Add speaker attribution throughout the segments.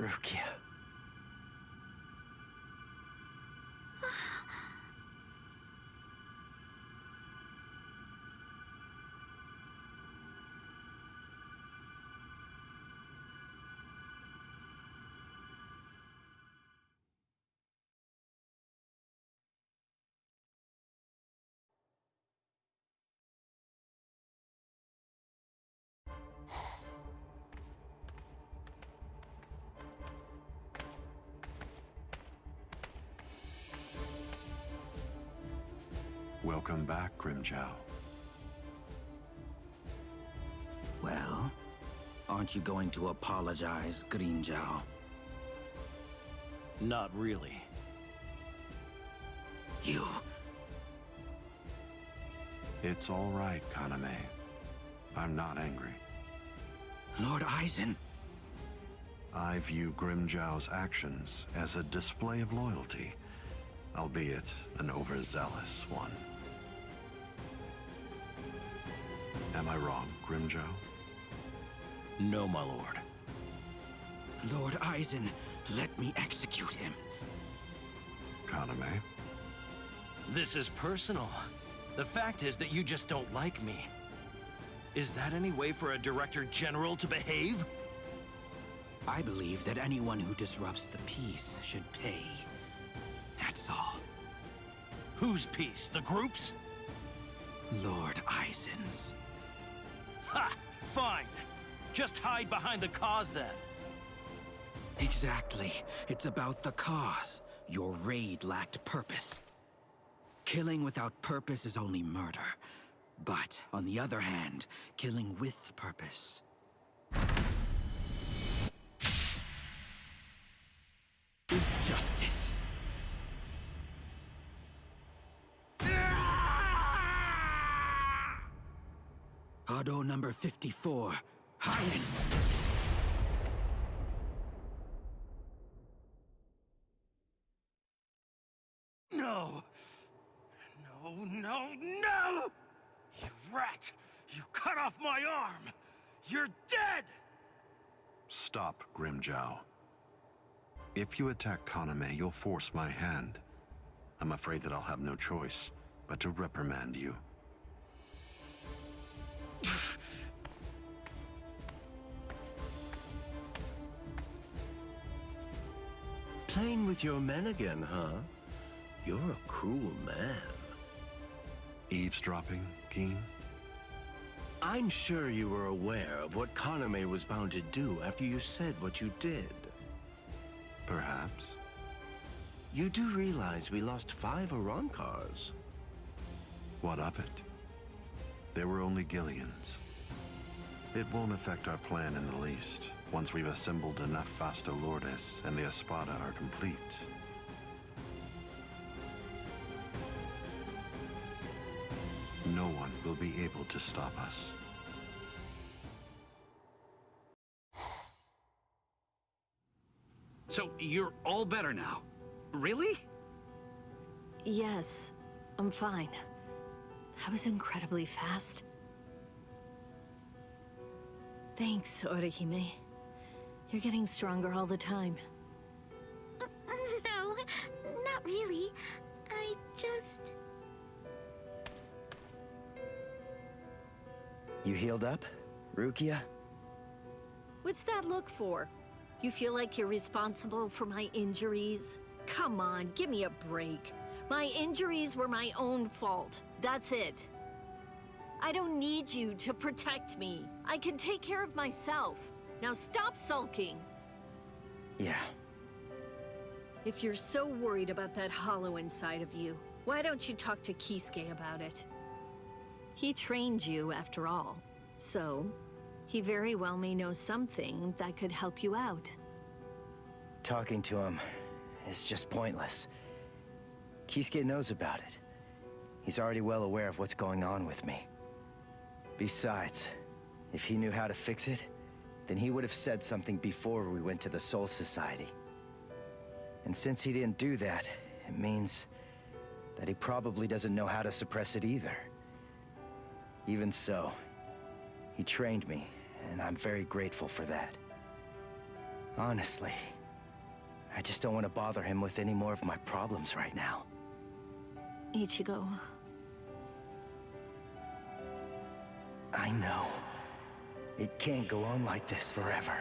Speaker 1: Rukia.
Speaker 2: Welcome back, Grimjow.
Speaker 1: Well, aren't you going to apologize, Grimjow?
Speaker 3: Not really.
Speaker 1: You...
Speaker 2: It's all right, Kaname. I'm not angry.
Speaker 1: Lord Aizen.
Speaker 2: I view Grimjow's actions as a display of loyalty, albeit an overzealous one. Am I wrong, Grimjow?
Speaker 3: No, my lord.
Speaker 1: Lord Aizen, let me execute him.
Speaker 2: Kaname?
Speaker 3: This is personal. The fact is that you just don't like me. Is that any way for a Director General to behave?
Speaker 1: I believe that anyone who disrupts the peace should pay. That's all.
Speaker 3: Whose peace? The group's?
Speaker 1: Lord Aizen's.
Speaker 3: Ha! Fine. Just hide behind the cause then.
Speaker 1: Exactly. It's about the cause. Your raid lacked purpose. Killing without purpose is only murder. But, on the other hand, killing with purpose is justice. Auto number 54, Hien.
Speaker 3: No! No, no, no! You rat! You cut off my arm! You're dead!
Speaker 2: Stop, Grimjow. If you attack Kaname, you'll force my hand. I'm afraid that I'll have no choice but to reprimand you.
Speaker 4: Playing with your men again, huh? You're a cruel man.
Speaker 2: Eavesdropping, Keen?
Speaker 4: I'm sure you were aware of what Kaname was bound to do after you said what you did.
Speaker 2: Perhaps.
Speaker 4: You do realize we lost 5 Arankars.
Speaker 2: What of it? There were only Gillians. It won't affect our plan in the least, once we've assembled enough Vasto Lordes and the Espada are complete. No one will be able to stop us.
Speaker 5: So, you're all better now? Really?
Speaker 6: Yes, I'm fine. That was incredibly fast. Thanks, Orihime. You're getting stronger all the time.
Speaker 7: No, not really. I just...
Speaker 1: You healed up, Rukia?
Speaker 6: What's that look for? You feel like you're responsible for my injuries? Come on, give me a break. My injuries were my own fault. That's it. I don't need you to protect me. I can take care of myself. Now stop sulking.
Speaker 1: Yeah.
Speaker 6: If you're so worried about that hollow inside of you, why don't you talk to Kisuke about it? He trained you, after all. So, he very well may know something that could help you out.
Speaker 1: Talking to him is just pointless. Kisuke knows about it. He's already well aware of what's going on with me. Besides, if he knew how to fix it, then he would have said something before we went to the Soul Society. And since he didn't do that, it means that he probably doesn't know how to suppress it either. Even so, he trained me, and I'm very grateful for that. Honestly, I just don't want to bother him with any more of my problems right now.
Speaker 6: Ichigo.
Speaker 1: I know. It can't go on like this forever.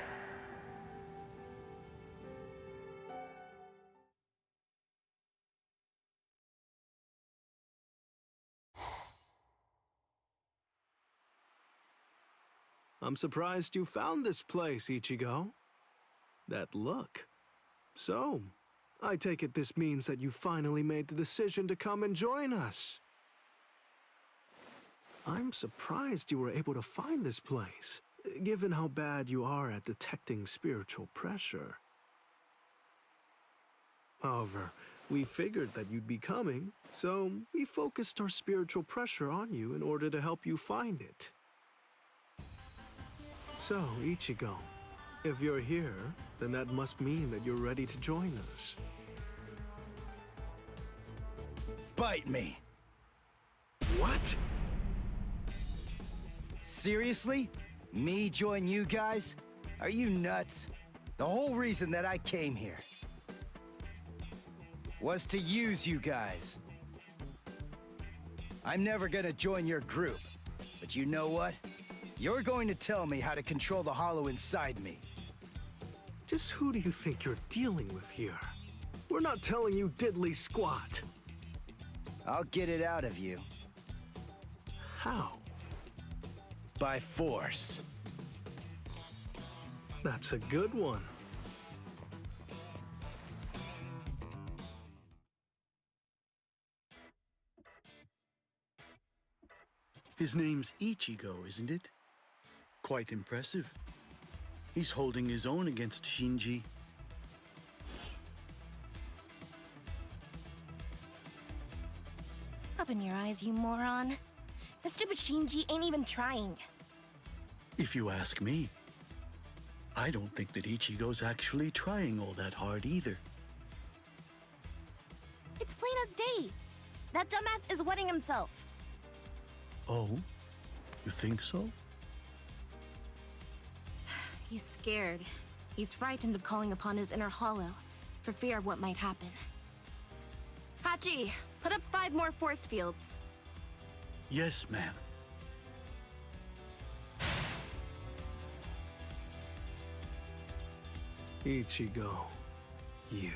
Speaker 8: I'm surprised you found this place, Ichigo. That look. So, I take it this means that you finally made the decision to come and join us. I'm surprised you were able to find this place, given how bad you are at detecting spiritual pressure. However, we figured that you'd be coming, so we focused our spiritual pressure on you in order to help you find it. So, Ichigo, if you're here, then that must mean that you're ready to join us.
Speaker 1: Bite me!
Speaker 8: What?
Speaker 1: Seriously? Me join you guys? Are you nuts? The whole reason that I came here was to use you guys. I'm never gonna join your group, but you know what? You're going to tell me how to control the hollow inside me.
Speaker 8: Just who do you think you're dealing with here? We're not telling you diddly squat.
Speaker 1: I'll get it out of you.
Speaker 8: How?
Speaker 1: By force.
Speaker 8: That's a good one.
Speaker 4: His name's Ichigo, isn't it? Quite impressive. He's holding his own against Shinji.
Speaker 7: Open your eyes, you moron. The stupid Shinji ain't even trying.
Speaker 4: If you ask me, I don't think that Ichigo's actually trying all that hard either.
Speaker 7: It's plain as day. That dumbass is wetting himself.
Speaker 4: Oh? You think so?
Speaker 7: He's scared. He's frightened of calling upon his inner hollow, for fear of what might happen. Hachi, put up 5 more force fields.
Speaker 4: Yes, ma'am.
Speaker 8: Ichigo, you.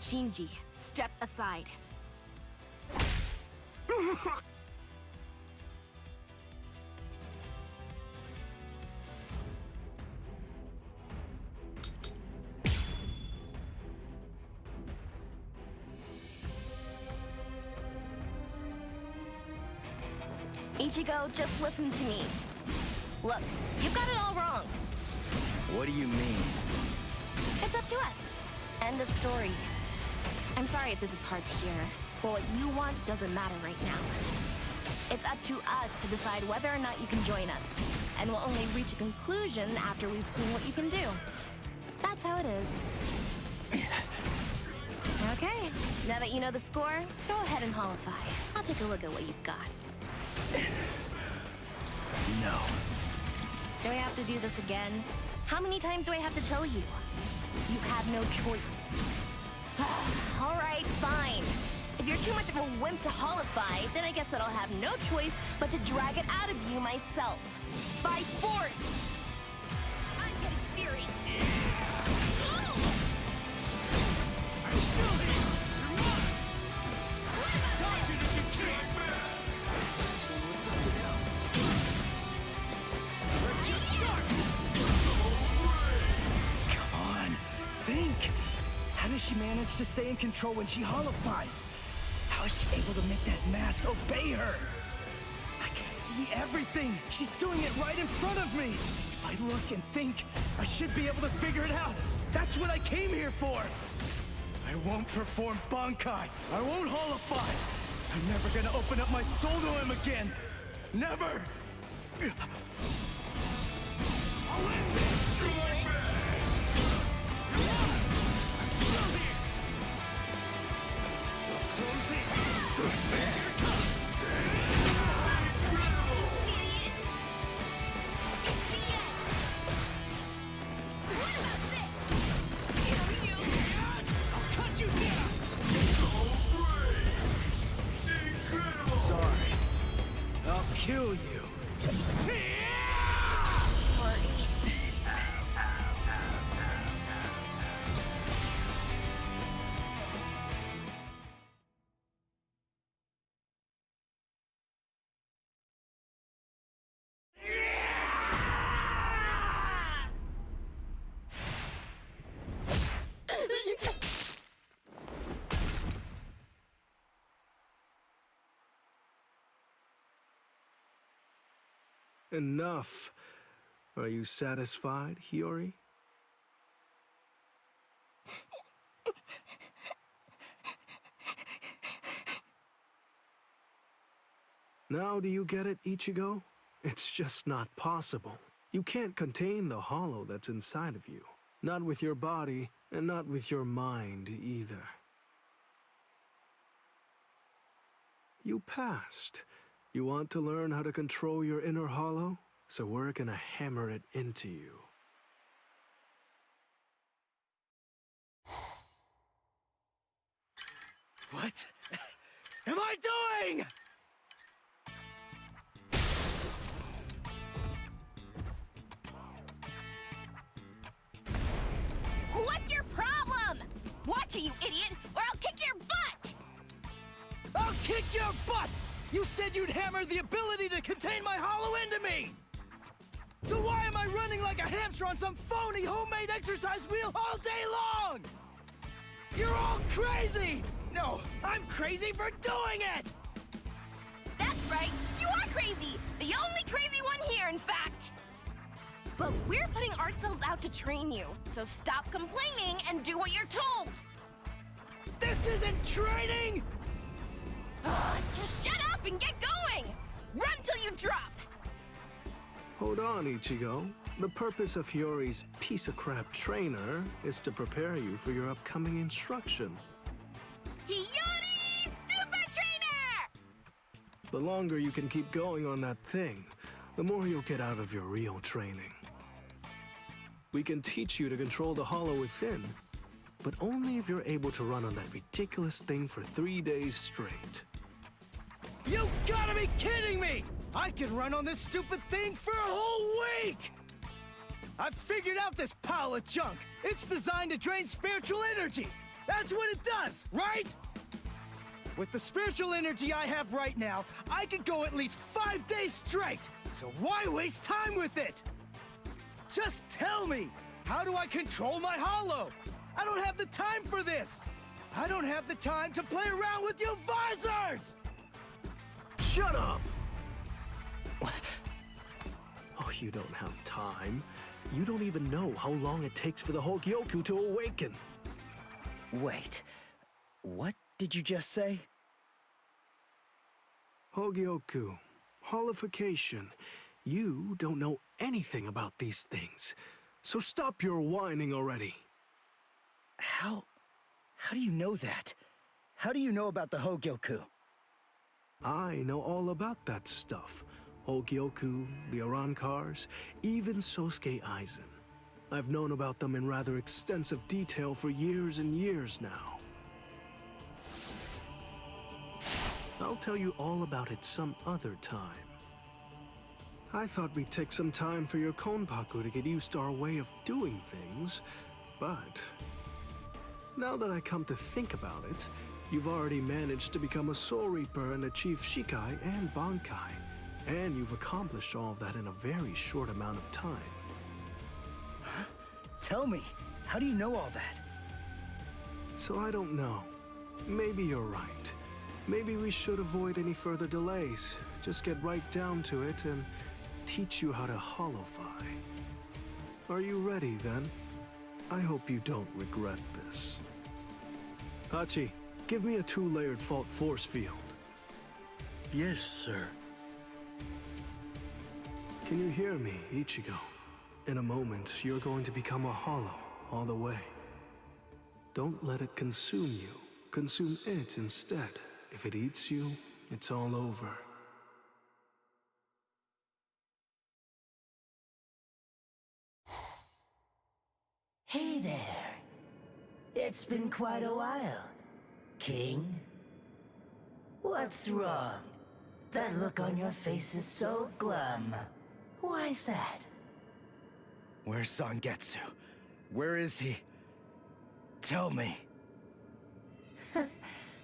Speaker 7: Shinji, step aside. Ichigo, just listen to me. Look, you've got it all wrong.
Speaker 1: What do you mean?
Speaker 7: It's up to us. End of story. I'm sorry if this is hard to hear, but what you want doesn't matter right now. It's up to us to decide whether or not you can join us, and we'll only reach a conclusion after we've seen what you can do. That's how it is. Okay, now that you know the score, go ahead and holify. I'll take a look at what you've got.
Speaker 1: No.
Speaker 7: Do I have to do this again? How many times do I have to tell you? You have no choice. All right, fine. If you're too much of a wimp to holify, then I guess that I'll have no choice but to drag it out of you myself. By force! I'm getting serious.
Speaker 3: I'm still here! You're mine! Told you this could cheat! This one was something else. Let's just start!
Speaker 1: Come on, think! How does she manage to stay in control when she holifies? How is she able to make that mask obey her? I can see everything! She's doing it right in front of me! If I look and think, I should be able to figure it out! That's what I came here for! I won't perform Bankai! I won't holify! I'm never gonna open up my soul to him again! Never!
Speaker 3: I'll end this! I'm still here! Close it! Here it comes!
Speaker 8: Enough. Are you satisfied, Hiyori? Now do you get it, Ichigo? It's just not possible. You can't contain the hollow that's inside of you. Not with your body, and not with your mind either. You passed. You want to learn how to control your inner hollow? So we're gonna hammer it into you.
Speaker 1: What am I doing?
Speaker 7: What's your problem? Watch it, you idiot, or I'll kick your butt!
Speaker 1: I'll kick your butts! You said you'd hammer the ability to contain my hollow into me! So why am I running like a hamster on some phony homemade exercise wheel all day long? You're all crazy! No, I'm crazy for doing it!
Speaker 7: That's right, you are crazy! The only crazy one here, in fact! But we're putting ourselves out to train you, so stop complaining and do what you're told!
Speaker 1: This isn't training!
Speaker 7: Just shut up and get going! Run till you drop!
Speaker 8: Hold on, Ichigo. The purpose of Hiyori's piece-of-crap trainer is to prepare you for your upcoming instruction.
Speaker 7: Hiyori, Super Trainer!
Speaker 8: The longer you can keep going on that thing, the more you'll get out of your real training. We can teach you to control the hollow within, but only if you're able to run on that ridiculous thing for 3 days straight.
Speaker 1: You gotta be kidding me! I can run on this stupid thing for a whole week! I've figured out this pile of junk. It's designed to drain spiritual energy. That's what it does, right? With the spiritual energy I have right now, I could go at least 5 days straight. So why waste time with it? Just tell me, how do I control my hollow? I don't have the time for this. I don't have the time to play around with you Visards!
Speaker 8: Shut up! Oh, you don't have time. You don't even know how long it takes for the Hogyoku to awaken.
Speaker 1: Wait, what did you just say?
Speaker 8: Hogyoku, holification. You don't know anything about these things, so stop your whining already.
Speaker 1: How do you know that? How do you know about the Hogyoku?
Speaker 8: I know all about that stuff. Hogyoku, the Arankars, even Sosuke Aizen. I've known about them in rather extensive detail for years and years now. I'll tell you all about it some other time. I thought we'd take some time for your Konpaku to get used to our way of doing things, but now that I come to think about it, you've already managed to become a Soul Reaper and achieve Shikai and Bankai, and you've accomplished all of that in a very short amount of time.
Speaker 1: Huh? Tell me, how do you know all that?
Speaker 8: So I don't know. Maybe you're right. Maybe we should avoid any further delays. Just get right down to it and teach you how to holofy. Are you ready then? I hope you don't regret this. Hachi, give me a 2-layered fault force field.
Speaker 4: Yes, sir.
Speaker 8: Can you hear me, Ichigo? In a moment, you're going to become a hollow all the way. Don't let it consume you. Consume it instead. If it eats you, it's all over.
Speaker 9: Hey there. It's been quite a while, King. What's wrong? That look on your face is so glum. Why's that?
Speaker 1: Where's Zangetsu? Where is he? Tell me.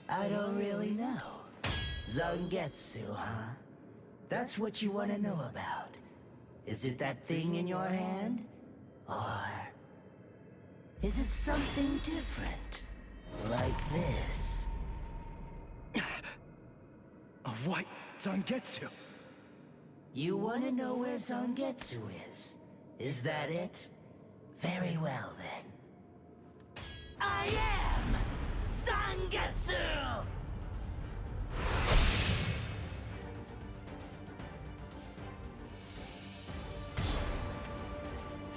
Speaker 9: I don't really know. Zangetsu, huh? That's what you want to know about. Is it that thing in your hand? Or is it something different? Like this?
Speaker 1: A white Zangetsu.
Speaker 9: You want to know where Zangetsu is? Is that it? Very well, then. I am Zangetsu!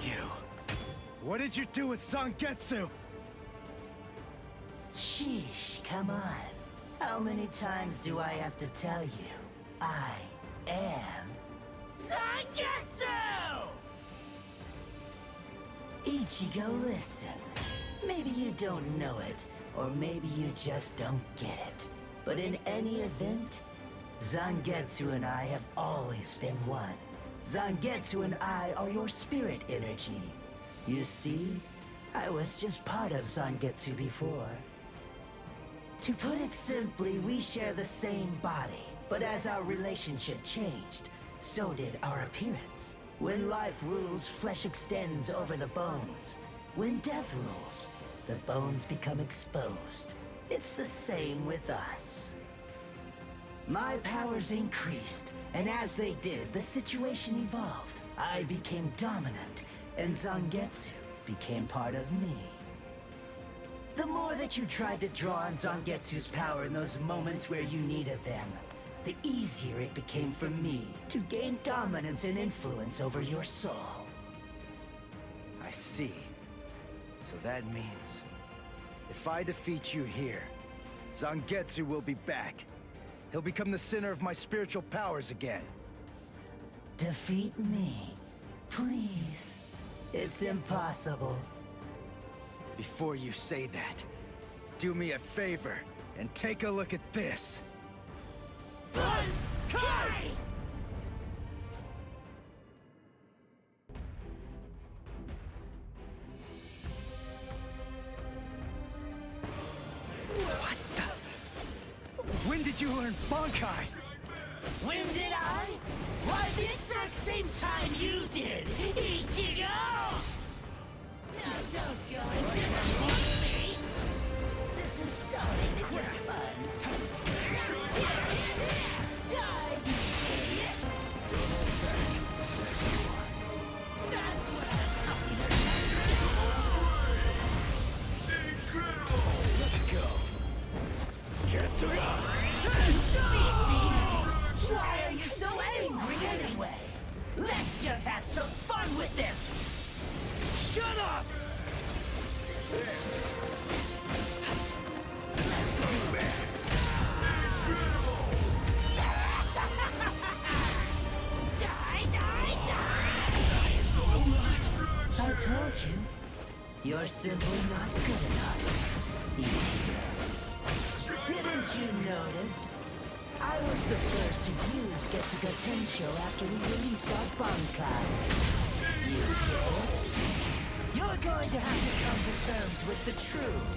Speaker 1: You... What did you do with Zangetsu?
Speaker 9: Sheesh, come on. How many times do I have to tell you? I am Zangetsu! Ichigo, listen. Maybe you don't know it, or maybe you just don't get it. But in any event, Zangetsu and I have always been one. Zangetsu and I are your spirit energy. You see, I was just part of Zangetsu before. To put it simply, we share the same body, but as our relationship changed, so did our appearance. When life rules, flesh extends over the bones. When death rules, the bones become exposed. It's the same with us. My powers increased, and as they did, the situation evolved. I became dominant, and Zangetsu became part of me. The more that you tried to draw on Zangetsu's power in those moments where you needed them, the easier it became for me to gain dominance and influence over your soul.
Speaker 1: I see. So that means... if I defeat you here, Zangetsu will be back. He'll become the center of my spiritual powers again.
Speaker 9: Defeat me? Please. It's impossible.
Speaker 1: Before you say that, do me a favor and take a look at this.
Speaker 9: Kai!
Speaker 1: What the? When did you learn Bankai?
Speaker 9: When did I? Why, the exact same time you did, Ichigo! Now don't go and disappoint me! This is starting to get fun. Die, you idiot!
Speaker 1: Don't hold back. Next you are.
Speaker 9: That's what I'm talking about!
Speaker 1: Let's go. Getsuga!
Speaker 9: Why are you so angry anyway? Let's just have some fun with this!
Speaker 1: Shut up!
Speaker 9: Let's do this! Die, die, die! I told you, you're simply not good enough, Ichigo. Didn't you notice? I was the first to use Getsuga Tensho after we released our Bankai. You get it? You're going to have to come to terms with the truth.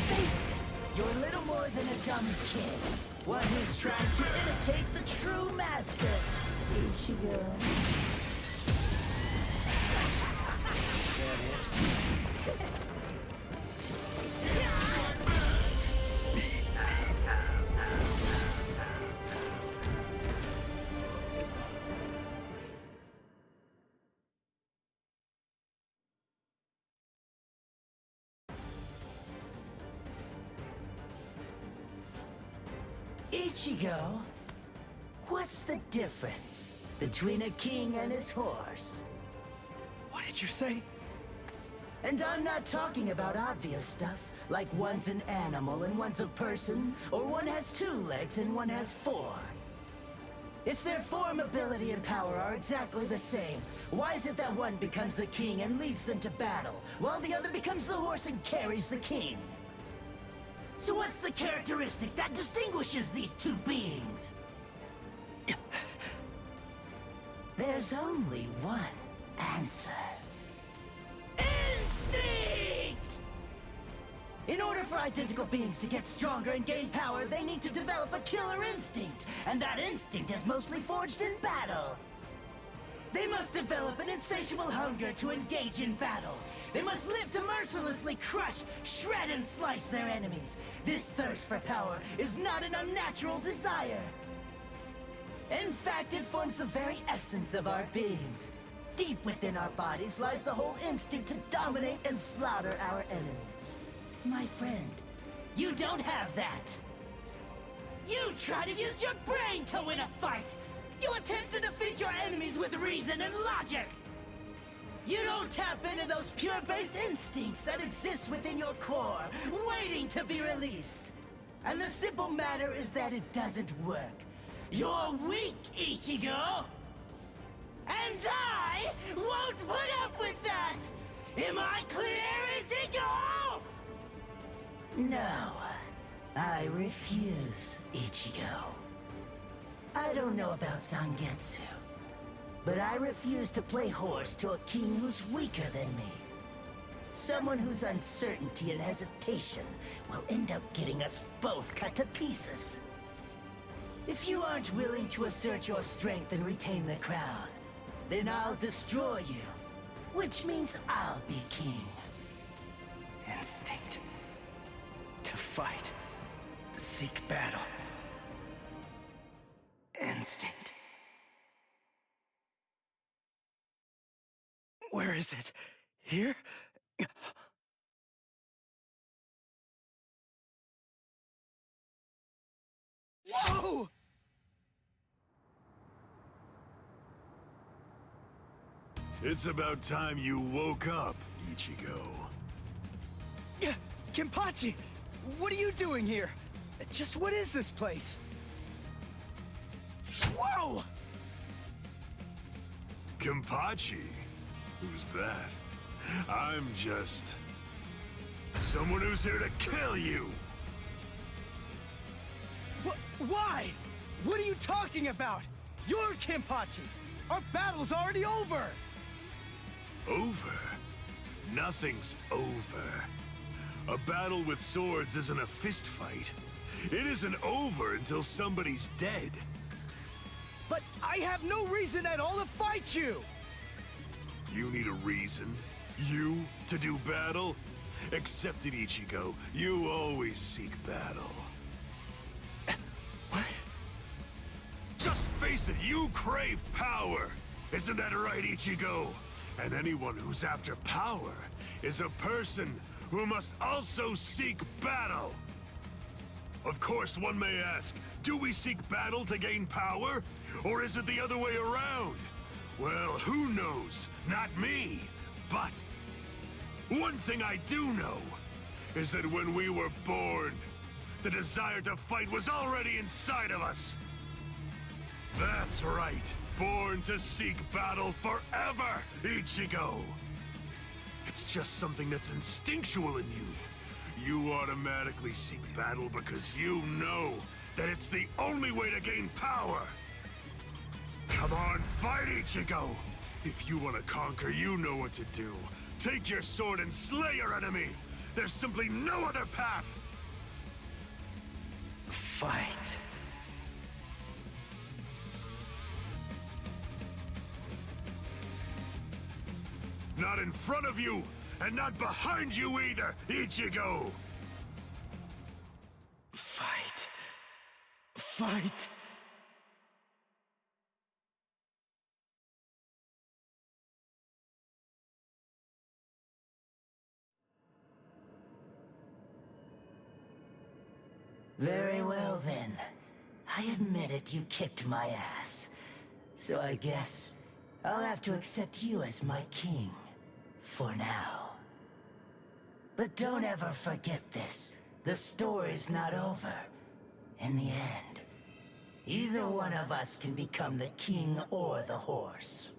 Speaker 9: Face it, you're little more than a dumb kid. One who's trying to imitate the true master. Ichigo. Ichigo, what's the difference between a king and his horse?
Speaker 1: What did you say?
Speaker 9: And I'm not talking about obvious stuff, like one's an animal and one's a person, or one has 2 legs and one has 4. If their form, ability, and power are exactly the same, why is it that one becomes the king and leads them to battle, while the other becomes the horse and carries the king? So what's the characteristic that distinguishes these 2 beings? There's only one answer. Instinct! In order for identical beings to get stronger and gain power, they need to develop a killer instinct, and that instinct is mostly forged in battle. They must develop an insatiable hunger to engage in battle. They must live to mercilessly crush, shred, and slice their enemies. This thirst for power is not an unnatural desire. In fact, it forms the very essence of our beings. Deep within our bodies lies the whole instinct to dominate and slaughter our enemies. My friend, you don't have that. You try to use your brain to win a fight. You attempt to defeat your enemies with reason and logic. You don't tap into those pure base instincts that exist within your core, waiting to be released. And the simple matter is that it doesn't work. You're weak, Ichigo! And I won't put up with that! Am I clear, Ichigo? No, I refuse, Ichigo. I don't know about Zangetsu, but I refuse to play horse to a king who's weaker than me. Someone whose uncertainty and hesitation will end up getting us both cut to pieces. If you aren't willing to assert your strength and retain the crown, then I'll destroy you, which means I'll be king.
Speaker 1: Instinct. To fight. Seek battle. Instinct. Where is it? Here? Whoa!
Speaker 10: It's about time you woke up, Ichigo.
Speaker 1: Kenpachi! What are you doing here? Just what is this place? Whoa!
Speaker 10: Kenpachi? Who's that? I'm just... someone who's here to kill you!
Speaker 1: Why? What are you talking about? You're Kenpachi! Our battle's already over!
Speaker 10: Over? Nothing's over. A battle with swords isn't a fist fight. It isn't over until somebody's dead.
Speaker 1: But I have no reason at all to fight you!
Speaker 10: You need a reason? You to do battle? Accept it, Ichigo. You always seek battle.
Speaker 1: What?
Speaker 10: Just face it, you crave power! Isn't that right, Ichigo? And anyone who's after power is a person who must also seek battle. Of course, one may ask, do we seek battle to gain power? Or is it the other way around? Well, who knows? Not me. But one thing I do know is that when we were born, the desire to fight was already inside of us. That's right. Born to seek battle forever, Ichigo. It's just something that's instinctual in you. You automatically seek battle because you know that it's the only way to gain power. Come on, fight, Ichigo! If you want to conquer, you know what to do. Take your sword and slay your enemy! There's simply no other path!
Speaker 1: Fight.
Speaker 10: Not in front of you, and not behind you either, Ichigo!
Speaker 1: Fight. Fight.
Speaker 9: Very well then. I admit it, you kicked my ass. So I guess I'll have to accept you as my king. For now. But don't ever forget this. The story's not over. In the end, either one of us can become the king or the horse.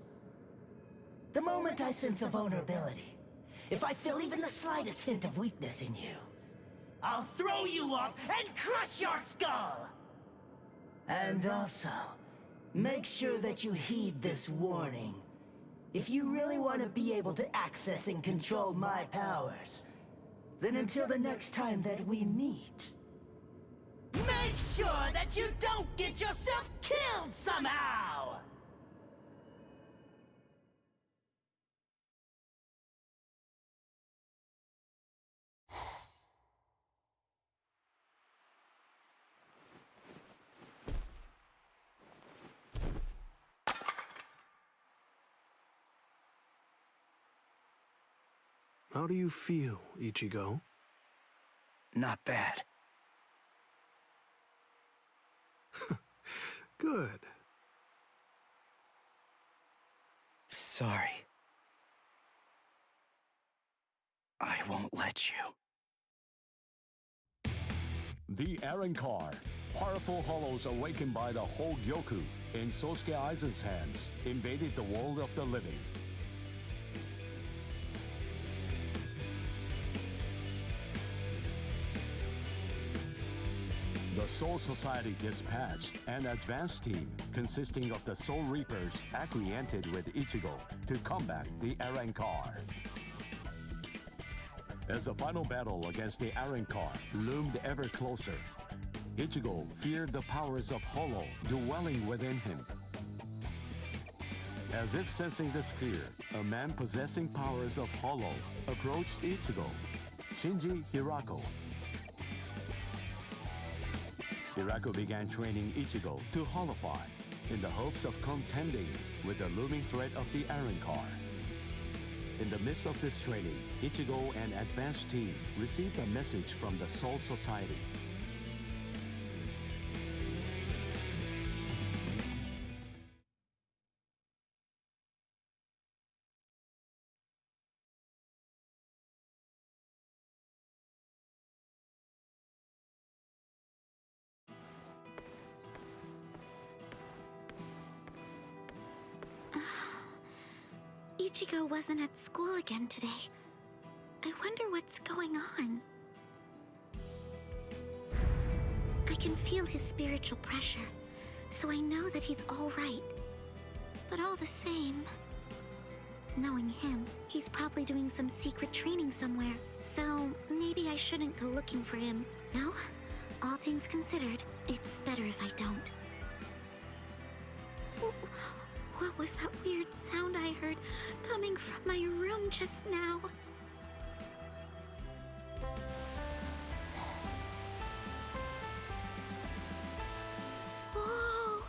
Speaker 9: The moment I sense a vulnerability, if I feel even the slightest hint of weakness in you, I'll throw you off and crush your skull! And also, make sure that you heed this warning. If you really want to be able to access and control my powers, then until the next time that we meet, make sure that you don't get yourself killed somehow!
Speaker 8: How do you feel, Ichigo?
Speaker 1: Not bad.
Speaker 8: Good.
Speaker 1: Sorry. I won't let you.
Speaker 11: The Aaron Car. Powerful hollows awakened by the Hogyoku in Sosuke Aizen's hands invaded the world of the living. The Soul Society dispatched an advance team consisting of the Soul Reapers acquainted with Ichigo to combat the Arrancar. As the final battle against the Arrancar loomed ever closer, Ichigo feared the powers of Hollow dwelling within him. As if sensing this fear, a man possessing powers of Hollow approached Ichigo, Shinji Hirako. Hirako began training Ichigo to Hollowfy in the hopes of contending with the looming threat of the Arrancar. In the midst of this training, Ichigo and advanced team received a message from the Soul Society.
Speaker 12: Ichigo wasn't at school again today. I wonder what's going on. I can feel his spiritual pressure, so I know that he's all right. But all the same, knowing him, he's probably doing some secret training somewhere. So maybe I shouldn't go looking for him. No? All things considered, it's better if I don't. What was that weird sound I heard coming from my room just now? Whoa!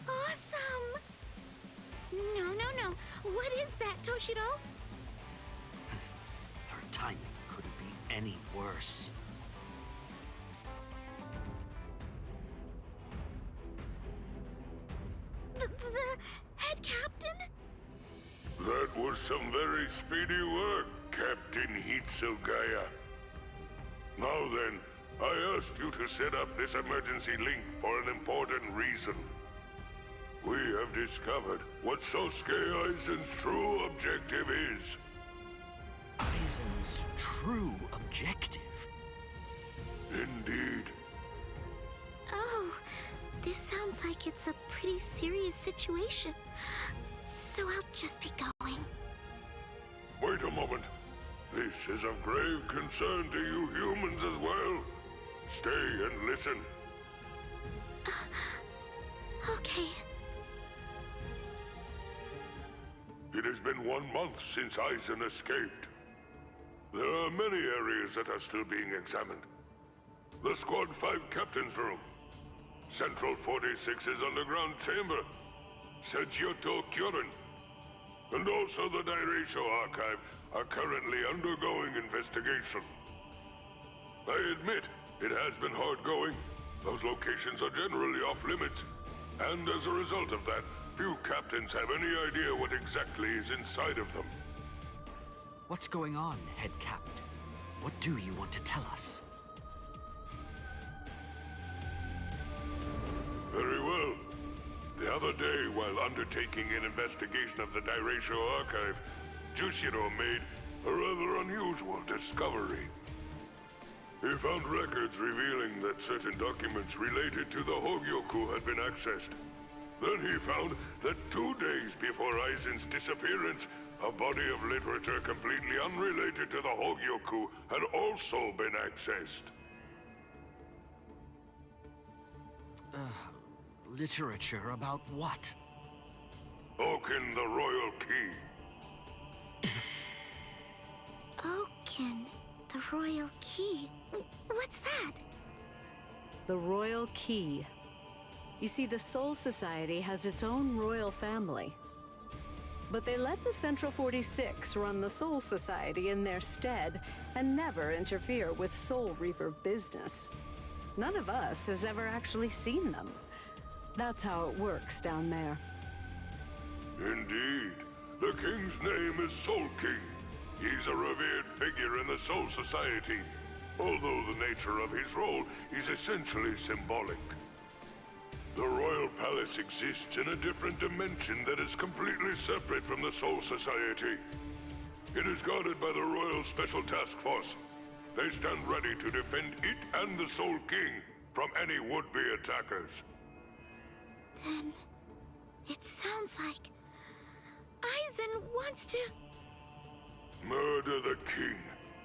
Speaker 12: Awesome! No. What is that, Toshiro?
Speaker 5: Your timing couldn't be any worse.
Speaker 12: The head captain?
Speaker 10: That was some very speedy work, Captain Hitsugaya. Now then, I asked you to set up this emergency link for an important reason. We have discovered what Sosuke Aizen's true objective is.
Speaker 5: Aizen's true objective?
Speaker 10: Indeed.
Speaker 12: Oh, this sounds like it's a pretty serious situation. So I'll just be going.
Speaker 10: Wait a moment. This is of grave concern to you humans as well. Stay and listen.
Speaker 12: Okay.
Speaker 10: It has been 1 month since Aizen escaped. There are many areas that are still being examined. The Squad 5 Captain's Room, Central 46's underground chamber, Seijyoto Kyorin, and also the Dairaisho Archive are currently undergoing investigation. I admit, it has been hard going. Those locations are generally off limits, and as a result of that, few captains have any idea what exactly is inside of them.
Speaker 5: What's going on, Head Captain? What do you want to tell us?
Speaker 10: Very well. The other day, while undertaking an investigation of the Dairaisho Archive, Jushiro made a rather unusual discovery. He found records revealing that certain documents related to the Hogyoku had been accessed. Then he found that 2 days before Aizen's disappearance, a body of literature completely unrelated to the Hogyoku had also been accessed.
Speaker 5: Literature about what?
Speaker 10: Awaken the Royal Key.
Speaker 12: Awaken, the Royal Key. What's that?
Speaker 13: The Royal Key. You see, the Soul Society has its own royal family. But they let the Central 46 run the Soul Society in their stead and never interfere with Soul Reaper business. None of us has ever actually seen them. That's how it works down there.
Speaker 10: Indeed. The king's name is Soul King. He's a revered figure in the Soul Society, although the nature of his role is essentially symbolic. The Royal Palace exists in a different dimension that is completely separate from the Soul Society. It is guarded by the Royal Special Task Force. They stand ready to defend it and the Soul King from any would-be attackers.
Speaker 12: Then, it sounds like Aizen wants to...
Speaker 10: Murder the king.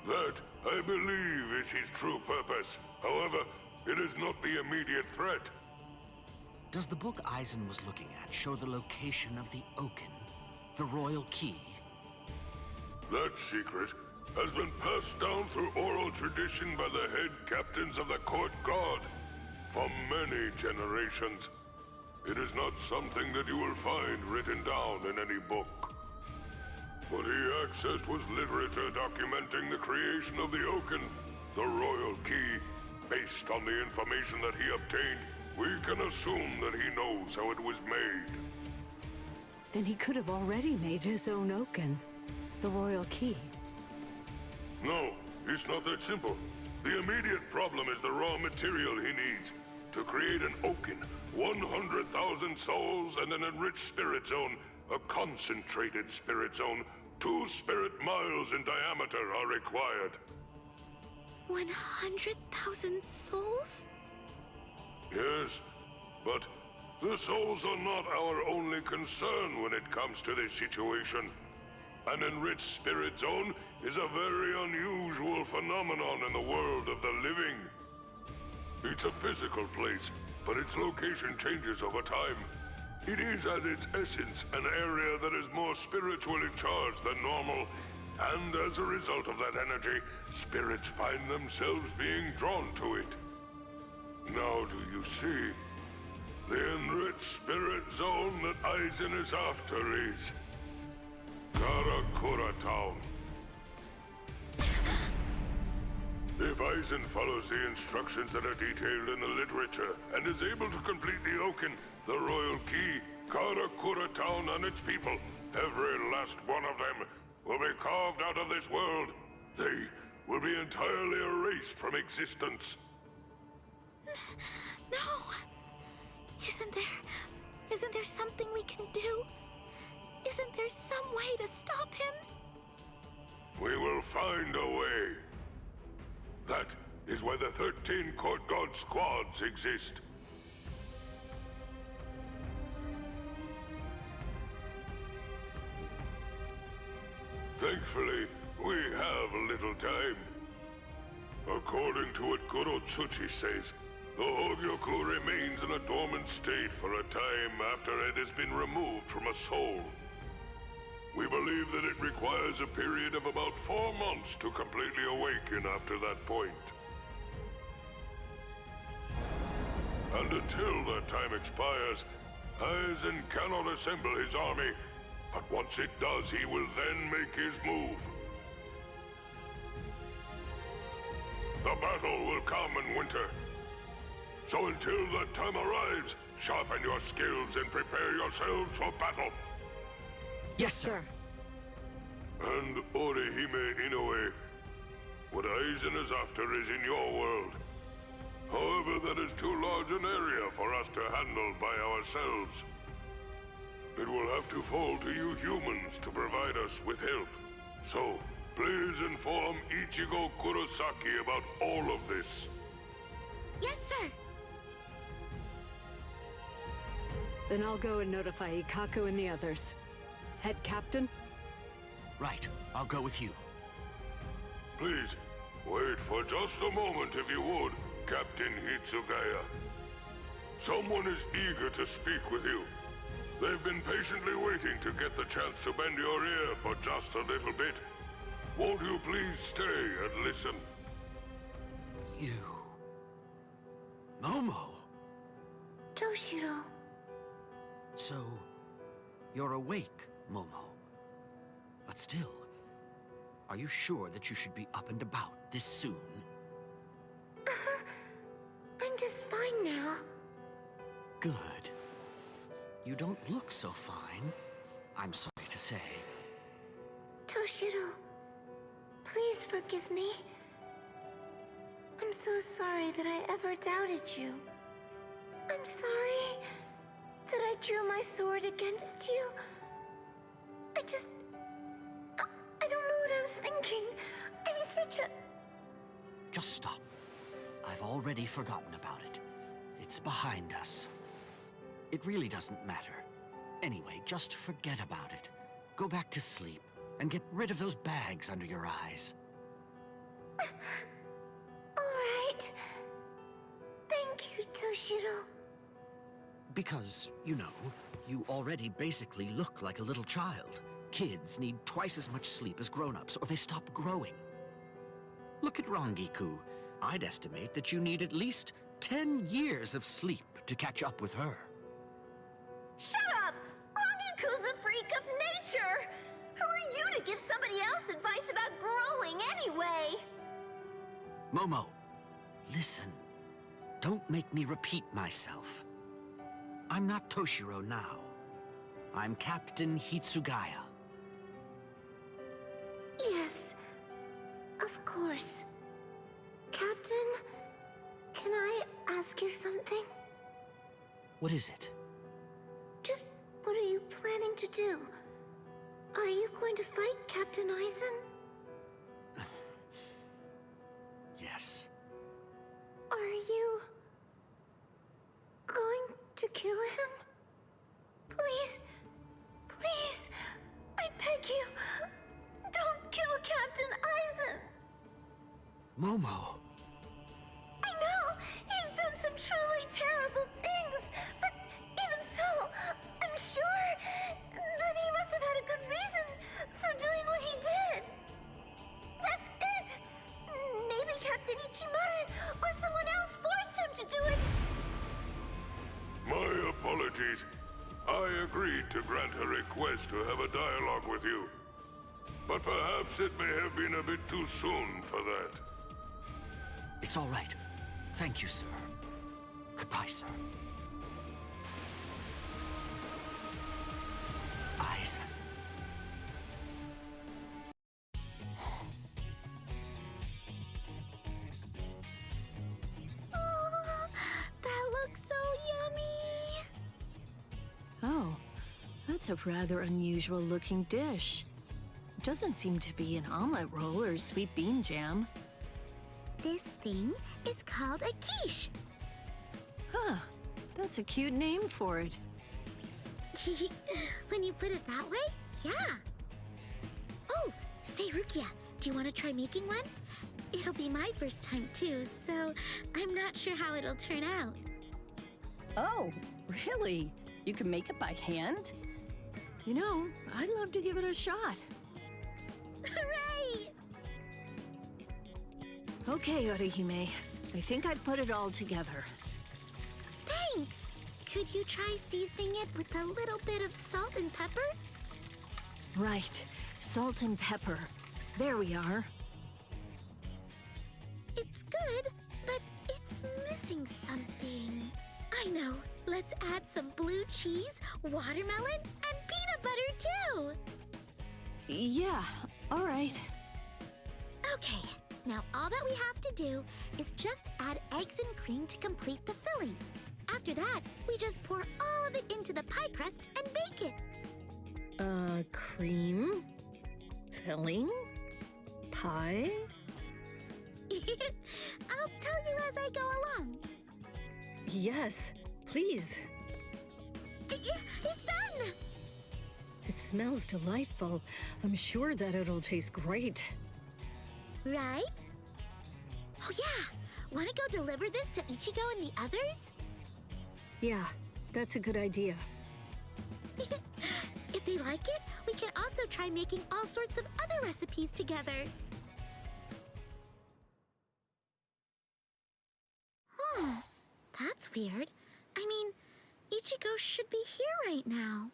Speaker 10: That, I believe, is his true purpose. However, it is not the immediate threat.
Speaker 5: Does the book Aizen was looking at show the location of the Oaken, the royal key?
Speaker 10: That secret has been passed down through oral tradition by the head captains of the court guard for many generations. It is not something that you will find written down in any book. What he accessed was literature documenting the creation of the Oaken, the royal key. Based on the information that he obtained, we can assume that he knows how it was made.
Speaker 13: Then he could have already made his own Oaken, the royal key.
Speaker 10: No, it's not that simple. The immediate problem is the raw material he needs. To create an Oaken, 100,000 souls and an enriched spirit zone, a concentrated spirit zone, 2 spirit miles in diameter are required.
Speaker 12: 100,000 souls?
Speaker 10: Yes, but the souls are not our only concern when it comes to this situation. An enriched spirit zone is a very unusual phenomenon in the world of the living. It's a physical place, but its location changes over time. It is at its essence an area that is more spiritually charged than normal, and as a result of that energy, spirits find themselves being drawn to it. Now do you see? The enriched spirit zone that Aizen is after is Karakura Town. If Aizen follows the instructions that are detailed in the literature and is able to complete the Oaken, the royal key, Karakura Town and its people, every last one of them, will be carved out of this world. They will be entirely erased from existence.
Speaker 12: No! Isn't there something we can do? Isn't there some way to stop him?
Speaker 10: We will find a way. That is why the 13 Court Guard squads exist. Thankfully, we have a little time. According to what Kurotsuchi says, the Hogyoku remains in a dormant state for a time after it has been removed from a soul. We believe that it requires a period of about 4 months to completely awaken after that point. And until that time expires, Aizen cannot assemble his army, but once it does, he will then make his move. The battle will come in winter. So until that time arrives, sharpen your skills and prepare yourselves for battle.
Speaker 5: Yes, sir.
Speaker 10: And Orihime Inoue, what Aizen is after is in your world. However, that is too large an area for us to handle by ourselves. It will have to fall to you humans to provide us with help. So, please inform Ichigo Kurosaki about all of this.
Speaker 12: Yes, sir!
Speaker 13: Then I'll go and notify Ikaku and the others. Head Captain?
Speaker 5: Right, I'll go with you.
Speaker 10: Please, wait for just a moment if you would, Captain Hitsugaya. Someone is eager to speak with you. They've been patiently waiting to get the chance to bend your ear for just a little bit. Won't you please stay and listen?
Speaker 5: You... Momo!
Speaker 12: Toshiro.
Speaker 5: So, you're awake, Momo. But still, are you sure that you should be up and about this soon?
Speaker 12: I'm just fine now.
Speaker 5: Good. You don't look so fine, I'm sorry to say.
Speaker 12: Toshiro, please forgive me. I'm so sorry that I ever doubted you. I'm sorry that I drew my sword against you. I don't know what I was thinking. I'm such a...
Speaker 5: Just stop. I've already forgotten about it. It's behind us. It really doesn't matter. Anyway, just forget about it. Go back to sleep and get rid of those bags under your eyes.
Speaker 12: All right. Thank you, Toshiro.
Speaker 5: Because, you know, you already basically look like a little child. Kids need twice as much sleep as grown-ups, or they stop growing. Look at Rangiku. I'd estimate that you need at least 10 years of sleep to catch up with her.
Speaker 12: Shut up! Rangiku's a freak of nature! Who are you to give somebody else advice about growing anyway?
Speaker 5: Momo, listen. Don't make me repeat myself. I'm not Toshiro now. I'm Captain Hitsugaya.
Speaker 12: Yes, of course. Captain, can I ask you something?
Speaker 5: What is it?
Speaker 12: Just what are you planning to do? Are you going to fight Captain Aizen?
Speaker 5: Yes.
Speaker 12: Are you going to kill him? Please, please, I beg you, don't kill Captain Aizen!
Speaker 5: Momo!
Speaker 12: I know, he's done some truly terrible things, but even so, I'm sure that he must have had a good reason for doing what he did. That's it! Maybe Captain Ichimura or someone else forced him to do it!
Speaker 10: My apologies. I agreed to grant her request to have a dialogue with you. But perhaps it may have been a bit too soon for that.
Speaker 5: It's all right. Thank you, sir. Goodbye, sir. Aizen.
Speaker 12: Oh, that looks so yummy!
Speaker 6: Oh, that's a rather unusual looking dish. It doesn't seem to be an omelet roll or sweet bean jam.
Speaker 12: This thing is called a quiche.
Speaker 6: Huh, that's a cute name for it.
Speaker 12: When you put it that way, yeah. Oh, say Rukia, do you want to try making one? It'll be my first time too, so I'm not sure how it'll turn out.
Speaker 6: Oh, really? You can make it by hand? You know, I'd love to give it a shot.
Speaker 12: Hooray!
Speaker 6: Okay, Orihime. I think I've put it all together.
Speaker 12: Thanks! Could you try seasoning it with a little bit of salt and pepper?
Speaker 6: Right. Salt and pepper. There we are.
Speaker 12: It's good, but it's missing something. I know. Let's add some blue cheese, watermelon, and peanut butter too!
Speaker 6: Yeah, all right.
Speaker 12: Okay, now all that we have to do is just add eggs and cream to complete the filling. After that, we just pour all of it into the pie crust and bake it.
Speaker 6: Cream? Filling? Pie?
Speaker 12: I'll tell you as I go along.
Speaker 6: Yes, please.
Speaker 12: It's done!
Speaker 6: It smells delightful. I'm sure that it'll taste great.
Speaker 12: Right? Oh yeah, wanna go deliver this to Ichigo and the others?
Speaker 6: Yeah, that's a good idea.
Speaker 12: If they like it, we can also try making all sorts of other recipes together. That's weird. I mean, Ichigo should be here right now.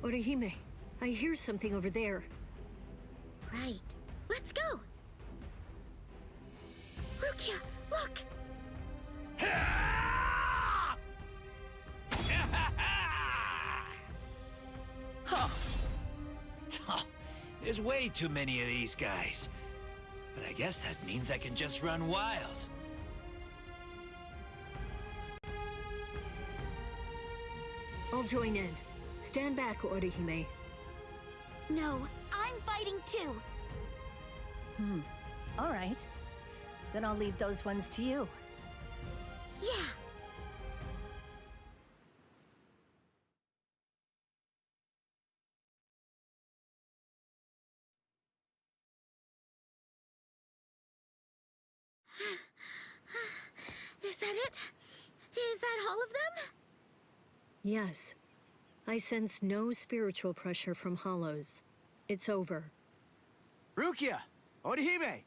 Speaker 6: Orihime, I hear something over there.
Speaker 12: Right. Let's go! Rukia, look!
Speaker 14: Huh. There's way too many of these guys. But I guess that means I can just run wild.
Speaker 6: I'll join in. Stand back, Orihime.
Speaker 12: No, I'm fighting too!
Speaker 7: All right. Then I'll leave those ones to you.
Speaker 12: Yeah! Is that it? Is that all of them?
Speaker 6: Yes. I sense no spiritual pressure from hollows. It's over.
Speaker 1: Rukia! Orihime!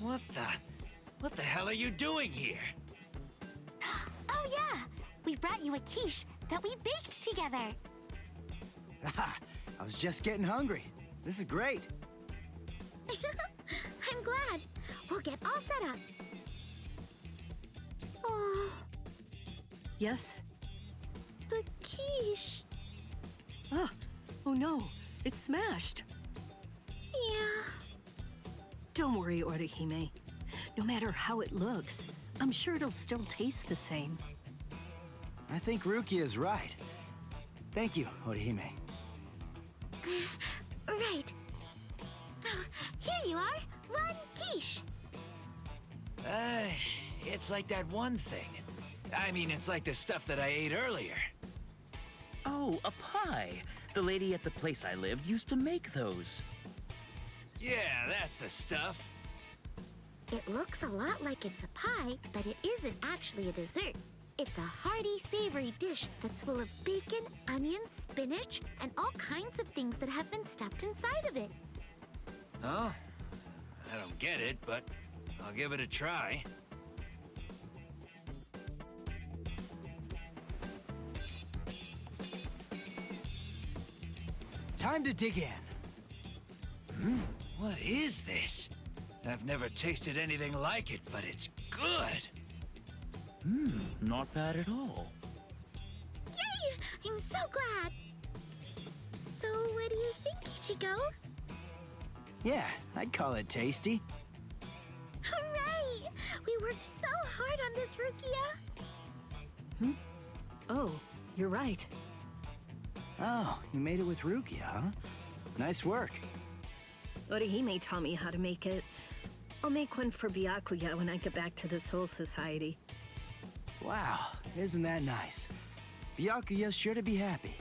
Speaker 14: What the hell are you doing here?
Speaker 12: Oh yeah! We brought you a quiche that we baked together.
Speaker 1: I was just getting hungry. This is great.
Speaker 12: I'm glad. We'll get all set up. Oh,
Speaker 6: Yes?
Speaker 12: the quiche.
Speaker 6: Ah! Oh no! It's smashed!
Speaker 12: Yeah.
Speaker 6: Don't worry, Orihime. No matter how it looks, I'm sure it'll still taste the same.
Speaker 1: I think Rukia is right. Thank you, Orihime.
Speaker 12: Right. Oh, here you are. One quiche.
Speaker 14: It's like that one thing. I mean, it's like the stuff that I ate earlier.
Speaker 3: Oh, a pie. The lady at the place I lived used to make those.
Speaker 14: Yeah, that's the stuff.
Speaker 12: It looks a lot like it's a pie, but it isn't actually a dessert. It's a hearty, savory dish that's full of bacon, onions, spinach, and all kinds of things that have been stuffed inside of it.
Speaker 14: Oh, I don't get it, but I'll give it a try.
Speaker 1: Time to dig in.
Speaker 14: What is this? I've never tasted anything like it, but it's good.
Speaker 3: Not bad at all.
Speaker 12: Yay! I'm so glad. So, what do you think, Ichigo?
Speaker 1: Yeah, I'd call it tasty.
Speaker 12: Hooray! We worked so hard on this, Rukia.
Speaker 6: Oh, you're right.
Speaker 1: Oh, you made it with Rukia, huh? Nice work.
Speaker 6: Orihime taught me how to make it. I'll make one for Byakuya when I get back to the Soul Society.
Speaker 1: Wow, isn't that nice? Byakuya's sure to be happy.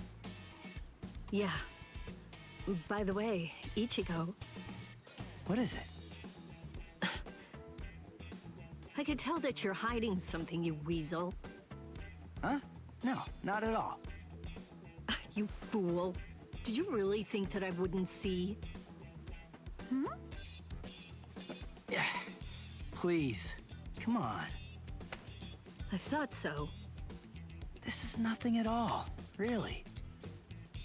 Speaker 6: Yeah. By the way, Ichigo,
Speaker 1: What is it?
Speaker 6: I could tell that you're hiding something, you weasel.
Speaker 1: Huh? No, not at all.
Speaker 6: You fool. Did you really think that I wouldn't see?
Speaker 1: Yeah. Please, come on.
Speaker 6: I thought so.
Speaker 1: This is nothing at all, really.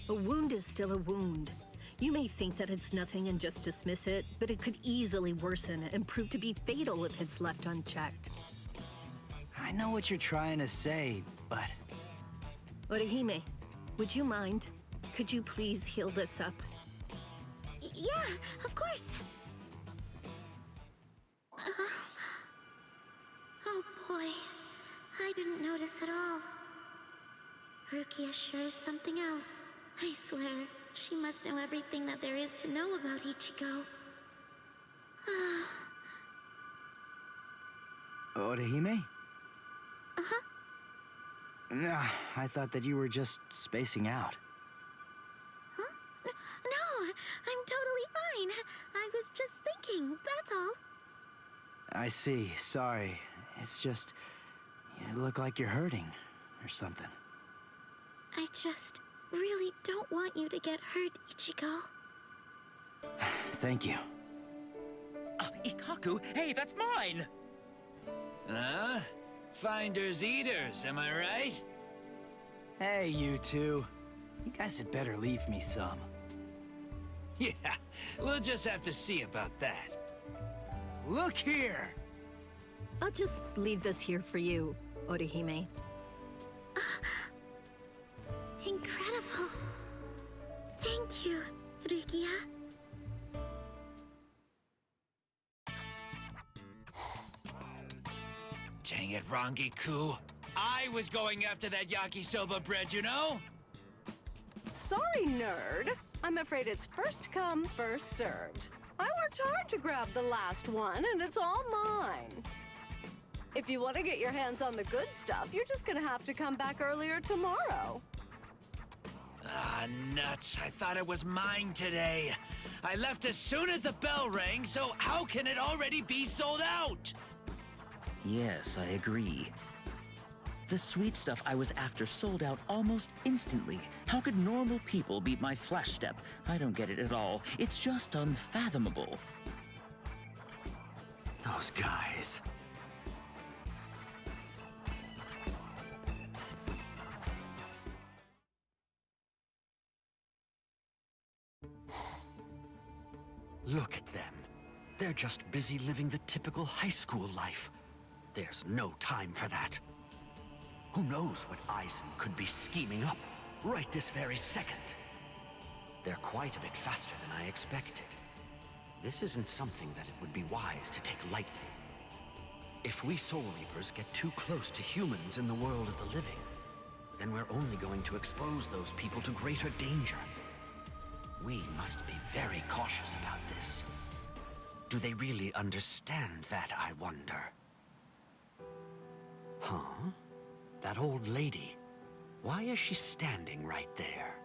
Speaker 6: A wound is still a wound. You may think that it's nothing and just dismiss it, but it could easily worsen and prove to be fatal if it's left unchecked.
Speaker 1: I know what you're trying to say, but...
Speaker 6: Orihime, would you mind? Could you please heal this up?
Speaker 12: Yeah, of course. Oh boy, I didn't notice at all. Rukia sure is something else. I swear, she must know everything that there is to know about Ichigo.
Speaker 1: Orihime?
Speaker 12: Uh-huh.
Speaker 1: Nah, I thought that you were just spacing out.
Speaker 12: Huh? No, I'm totally fine. I was just thinking, that's all.
Speaker 1: I see, sorry. It's just... you look like you're hurting, or something.
Speaker 12: I just really don't want you to get hurt, Ichigo.
Speaker 1: Thank you.
Speaker 3: Ikaku, hey, that's mine!
Speaker 14: Huh? Finders eaters, am I right?
Speaker 1: Hey, you two. You guys had better leave me some.
Speaker 14: Yeah, we'll just have to see about that. Look here!
Speaker 6: I'll just leave this here for you, Orihime.
Speaker 12: Incredible. Thank you, Rukia.
Speaker 14: Dang it, Rangi-ku. I was going after that yakisoba bread, you know?
Speaker 13: Sorry, nerd. I'm afraid it's first come, first served. I worked hard to grab the last one, and it's all mine. If you want to get your hands on the good stuff, you're just gonna have to come back earlier tomorrow.
Speaker 14: Ah, nuts. I thought it was mine today. I left as soon as the bell rang, so how can it already be sold out?
Speaker 15: Yes, I agree. The sweet stuff I was after sold out almost instantly. How could normal people beat my flash step? I don't get it at all. It's just unfathomable.
Speaker 5: Those guys. Look at them. They're just busy living the typical high school life. There's no time for that. Who knows what Aizen could be scheming up right this very second? They're quite a bit faster than I expected. This isn't something that it would be wise to take lightly. If we Soul Reapers get too close to humans in the world of the living, then we're only going to expose those people to greater danger. We must be very cautious about this. Do they really understand that, I wonder? Huh? That old lady. Why is she standing right there?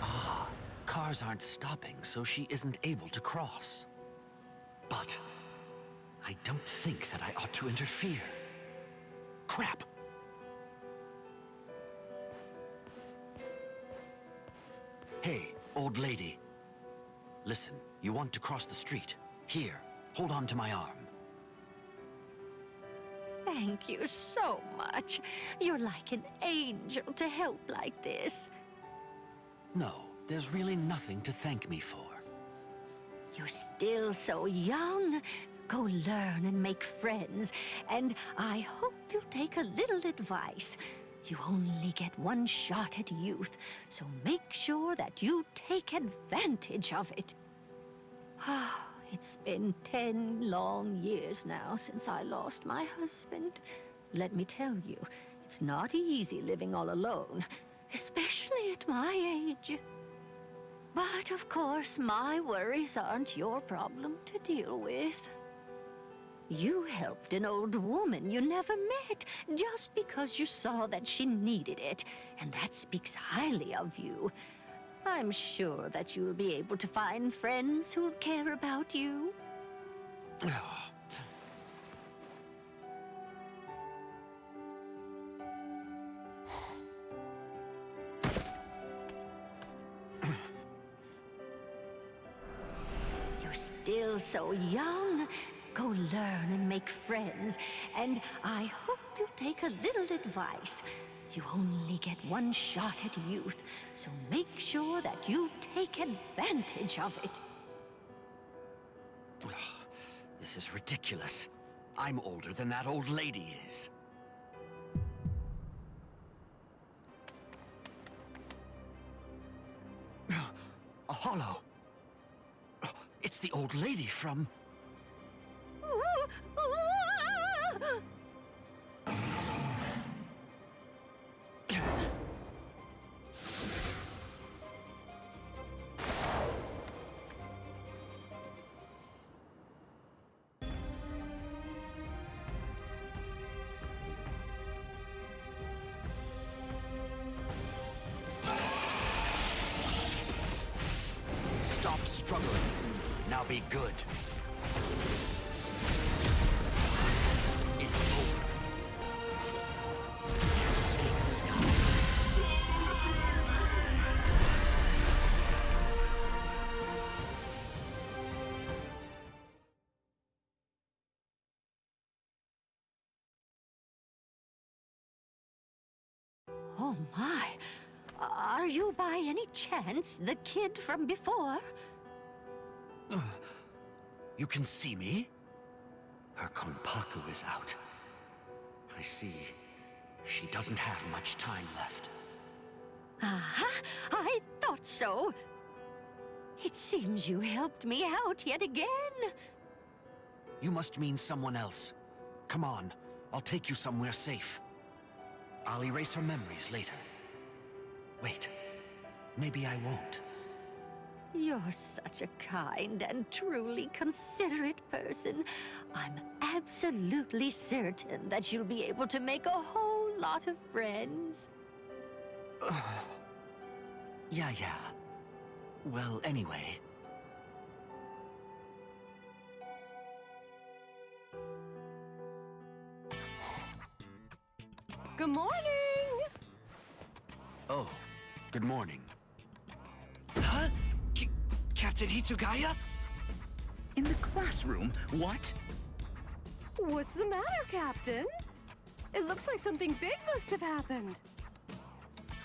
Speaker 5: Ah, cars aren't stopping, so she isn't able to cross. But I don't think that I ought to interfere. Crap! Hey, old lady. Listen, you want to cross the street. Here, hold on to my arm.
Speaker 16: Thank you so much. You're like an angel to help like this.
Speaker 5: No, there's really nothing to thank me for.
Speaker 16: You're still so young. Go learn and make friends, and I hope you take a little advice. You only get one shot at youth, so make sure that you take advantage of it. It's been 10 long years now since I lost my husband. Let me tell you, it's not easy living all alone, especially at my age. But of course, my worries aren't your problem to deal with. You helped an old woman you never met just because you saw that she needed it, and that speaks highly of you. I'm sure that you'll be able to find friends who'll care about you. You're still so young. Go learn and make friends, and I hope you take a little advice. You only get one shot at youth, so make sure that you take advantage of it.
Speaker 5: This is ridiculous. I'm older than that old lady is. A hollow. It's the old lady from... Stop struggling. Now be good. It's over. Can't escape the skies.
Speaker 16: Oh my. Are you by any chance the kid from before?
Speaker 5: You can see me? Her konpaku is out. I see. She doesn't have much time left.
Speaker 16: Aha! I thought so. It seems you helped me out yet again.
Speaker 5: You must mean someone else. Come on, I'll take you somewhere safe. I'll erase her memories later. Wait, maybe I won't.
Speaker 16: You're such a kind and truly considerate person. I'm absolutely certain that you'll be able to make a whole lot of friends.
Speaker 5: Yeah. Well, anyway.
Speaker 7: Good morning!
Speaker 5: Oh, good morning.
Speaker 14: Huh? Captain Hitsugaya?
Speaker 15: In the classroom? What?
Speaker 7: What's the matter, Captain? It looks like something big must have happened.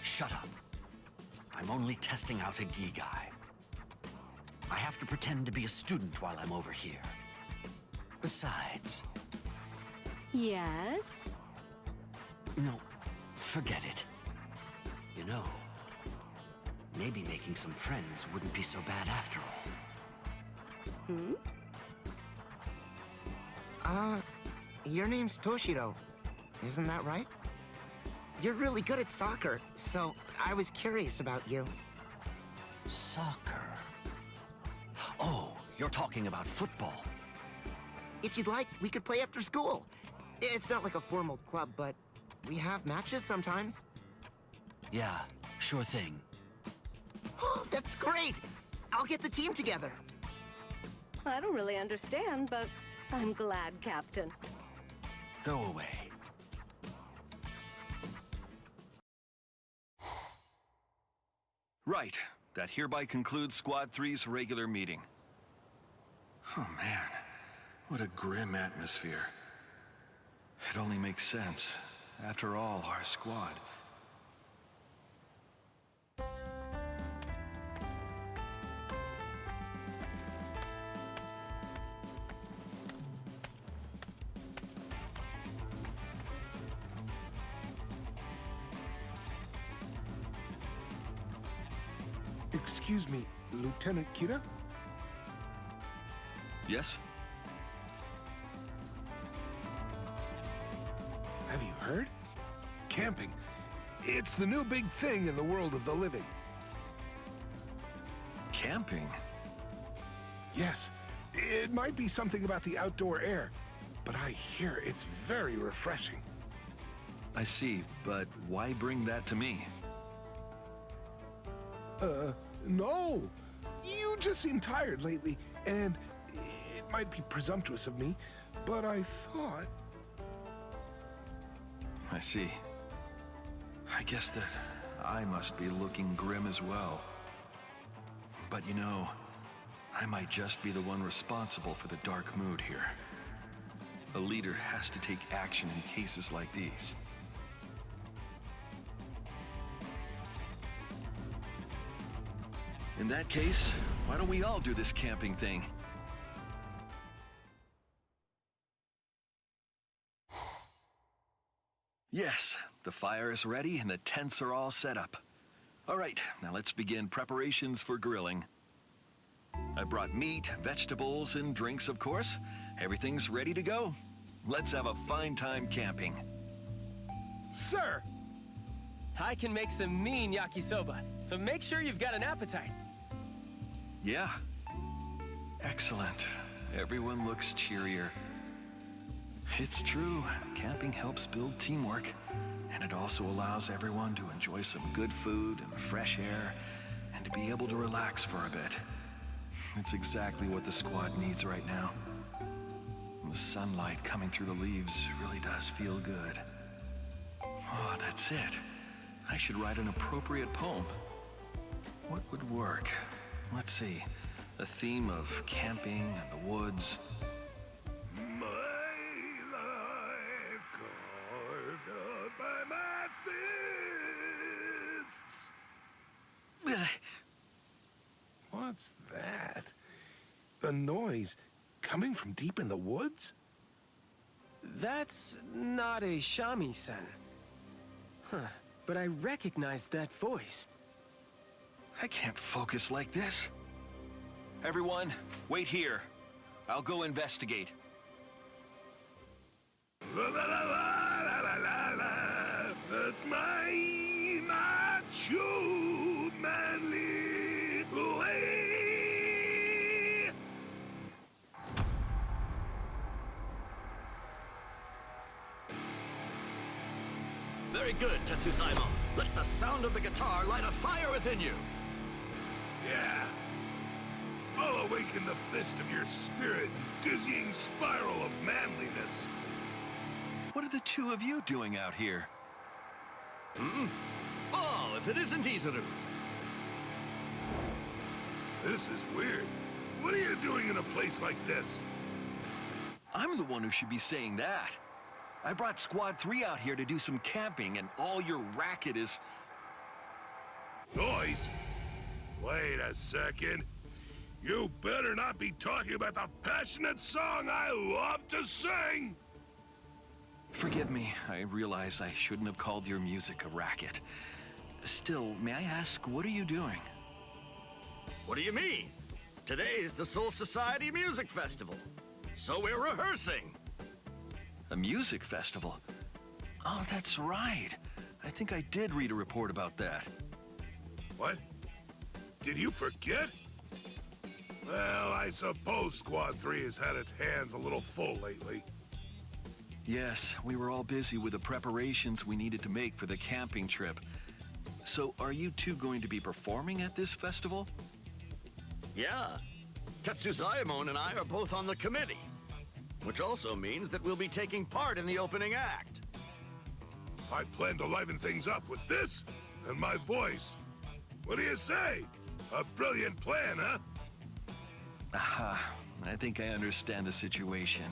Speaker 5: Shut up. I'm only testing out a Gigai. I have to pretend to be a student while I'm over here. Besides...
Speaker 7: Yes?
Speaker 5: No, forget it. You know, maybe making some friends wouldn't be so bad after all.
Speaker 17: Your name's Toshiro. Isn't that right? You're really good at soccer, so I was curious about you.
Speaker 5: Soccer? Oh, you're talking about football.
Speaker 17: If you'd like, we could play after school. It's not like a formal club, but we have matches sometimes.
Speaker 5: Yeah, sure thing.
Speaker 17: Oh, that's great! I'll get the team together.
Speaker 7: I don't really understand, but I'm glad, Captain.
Speaker 5: Go away.
Speaker 3: Right. That hereby concludes Squad 3's regular meeting. Oh man, what a grim atmosphere. It only makes sense. After all, our squad.
Speaker 18: Excuse me, Lieutenant Kira?
Speaker 3: Yes?
Speaker 18: Have you heard? Camping. It's the new big thing in the world of the living.
Speaker 3: Camping?
Speaker 18: Yes. It might be something about the outdoor air, but I hear it's very refreshing.
Speaker 3: I see, but why bring that to me?
Speaker 18: No. You just seem tired lately, and it might be presumptuous of me, but I thought...
Speaker 3: I see. I guess that I must be looking grim as well. But you know, I might just be the one responsible for the dark mood here. A leader has to take action in cases like these. In that case, why don't we all do this camping thing? Yes, the fire is ready and the tents are all set up. All right, now let's begin preparations for grilling. I brought meat, vegetables, and drinks, of course. Everything's ready to go. Let's have a fine time camping.
Speaker 18: Sir!
Speaker 19: I can make some mean yakisoba, so make sure you've got an appetite.
Speaker 3: Yeah. Excellent. Everyone looks cheerier. It's true, camping helps build teamwork, and it also allows everyone to enjoy some good food and fresh air, and to be able to relax for a bit. It's exactly what the squad needs right now. And the sunlight coming through the leaves really does feel good. Oh, that's it. I should write an appropriate poem. What would work? Let's see. A theme of camping and the woods.
Speaker 10: My life carved out by my
Speaker 18: What's that? The noise coming from deep in the woods?
Speaker 19: That's not a shamisen. Huh, but I recognize that voice.
Speaker 3: I can't focus like this. Everyone, wait here. I'll go investigate.
Speaker 10: La la la la la la la la. That's my macho manly way.
Speaker 5: Very good, Tetsuzaimon. Let the sound of the guitar light a fire within you.
Speaker 10: Yeah. I'll awaken the fist of your spirit, dizzying spiral of manliness.
Speaker 3: What are the two of you doing out here?
Speaker 5: Oh, if it isn't Visored.
Speaker 10: This is weird. What are you doing in a place like this?
Speaker 3: I'm the one who should be saying that. I brought Squad 3 out here to do some camping, and all your racket is...
Speaker 10: Noise? Wait a second. You better not be talking about the passionate song I love to sing!
Speaker 3: Forgive me, I realize I shouldn't have called your music a racket. Still, may I ask, what are you doing?
Speaker 5: What do you mean? Today's the Soul Society Music Festival, so we're rehearsing.
Speaker 3: A music festival? Oh, that's right. I think I did read a report about that.
Speaker 10: What? Did you forget? Well, I suppose Squad 3 has had its hands a little full lately.
Speaker 3: Yes, we were all busy with the preparations we needed to make for the camping trip. So, are you two going to be performing at this festival?
Speaker 5: Yeah. Tetsuzaimon and I are both on the committee, which also means that we'll be taking part in the opening act.
Speaker 10: I plan to liven things up with this and my voice. What do you say? A brilliant plan, huh?
Speaker 3: Aha, I think I understand the situation.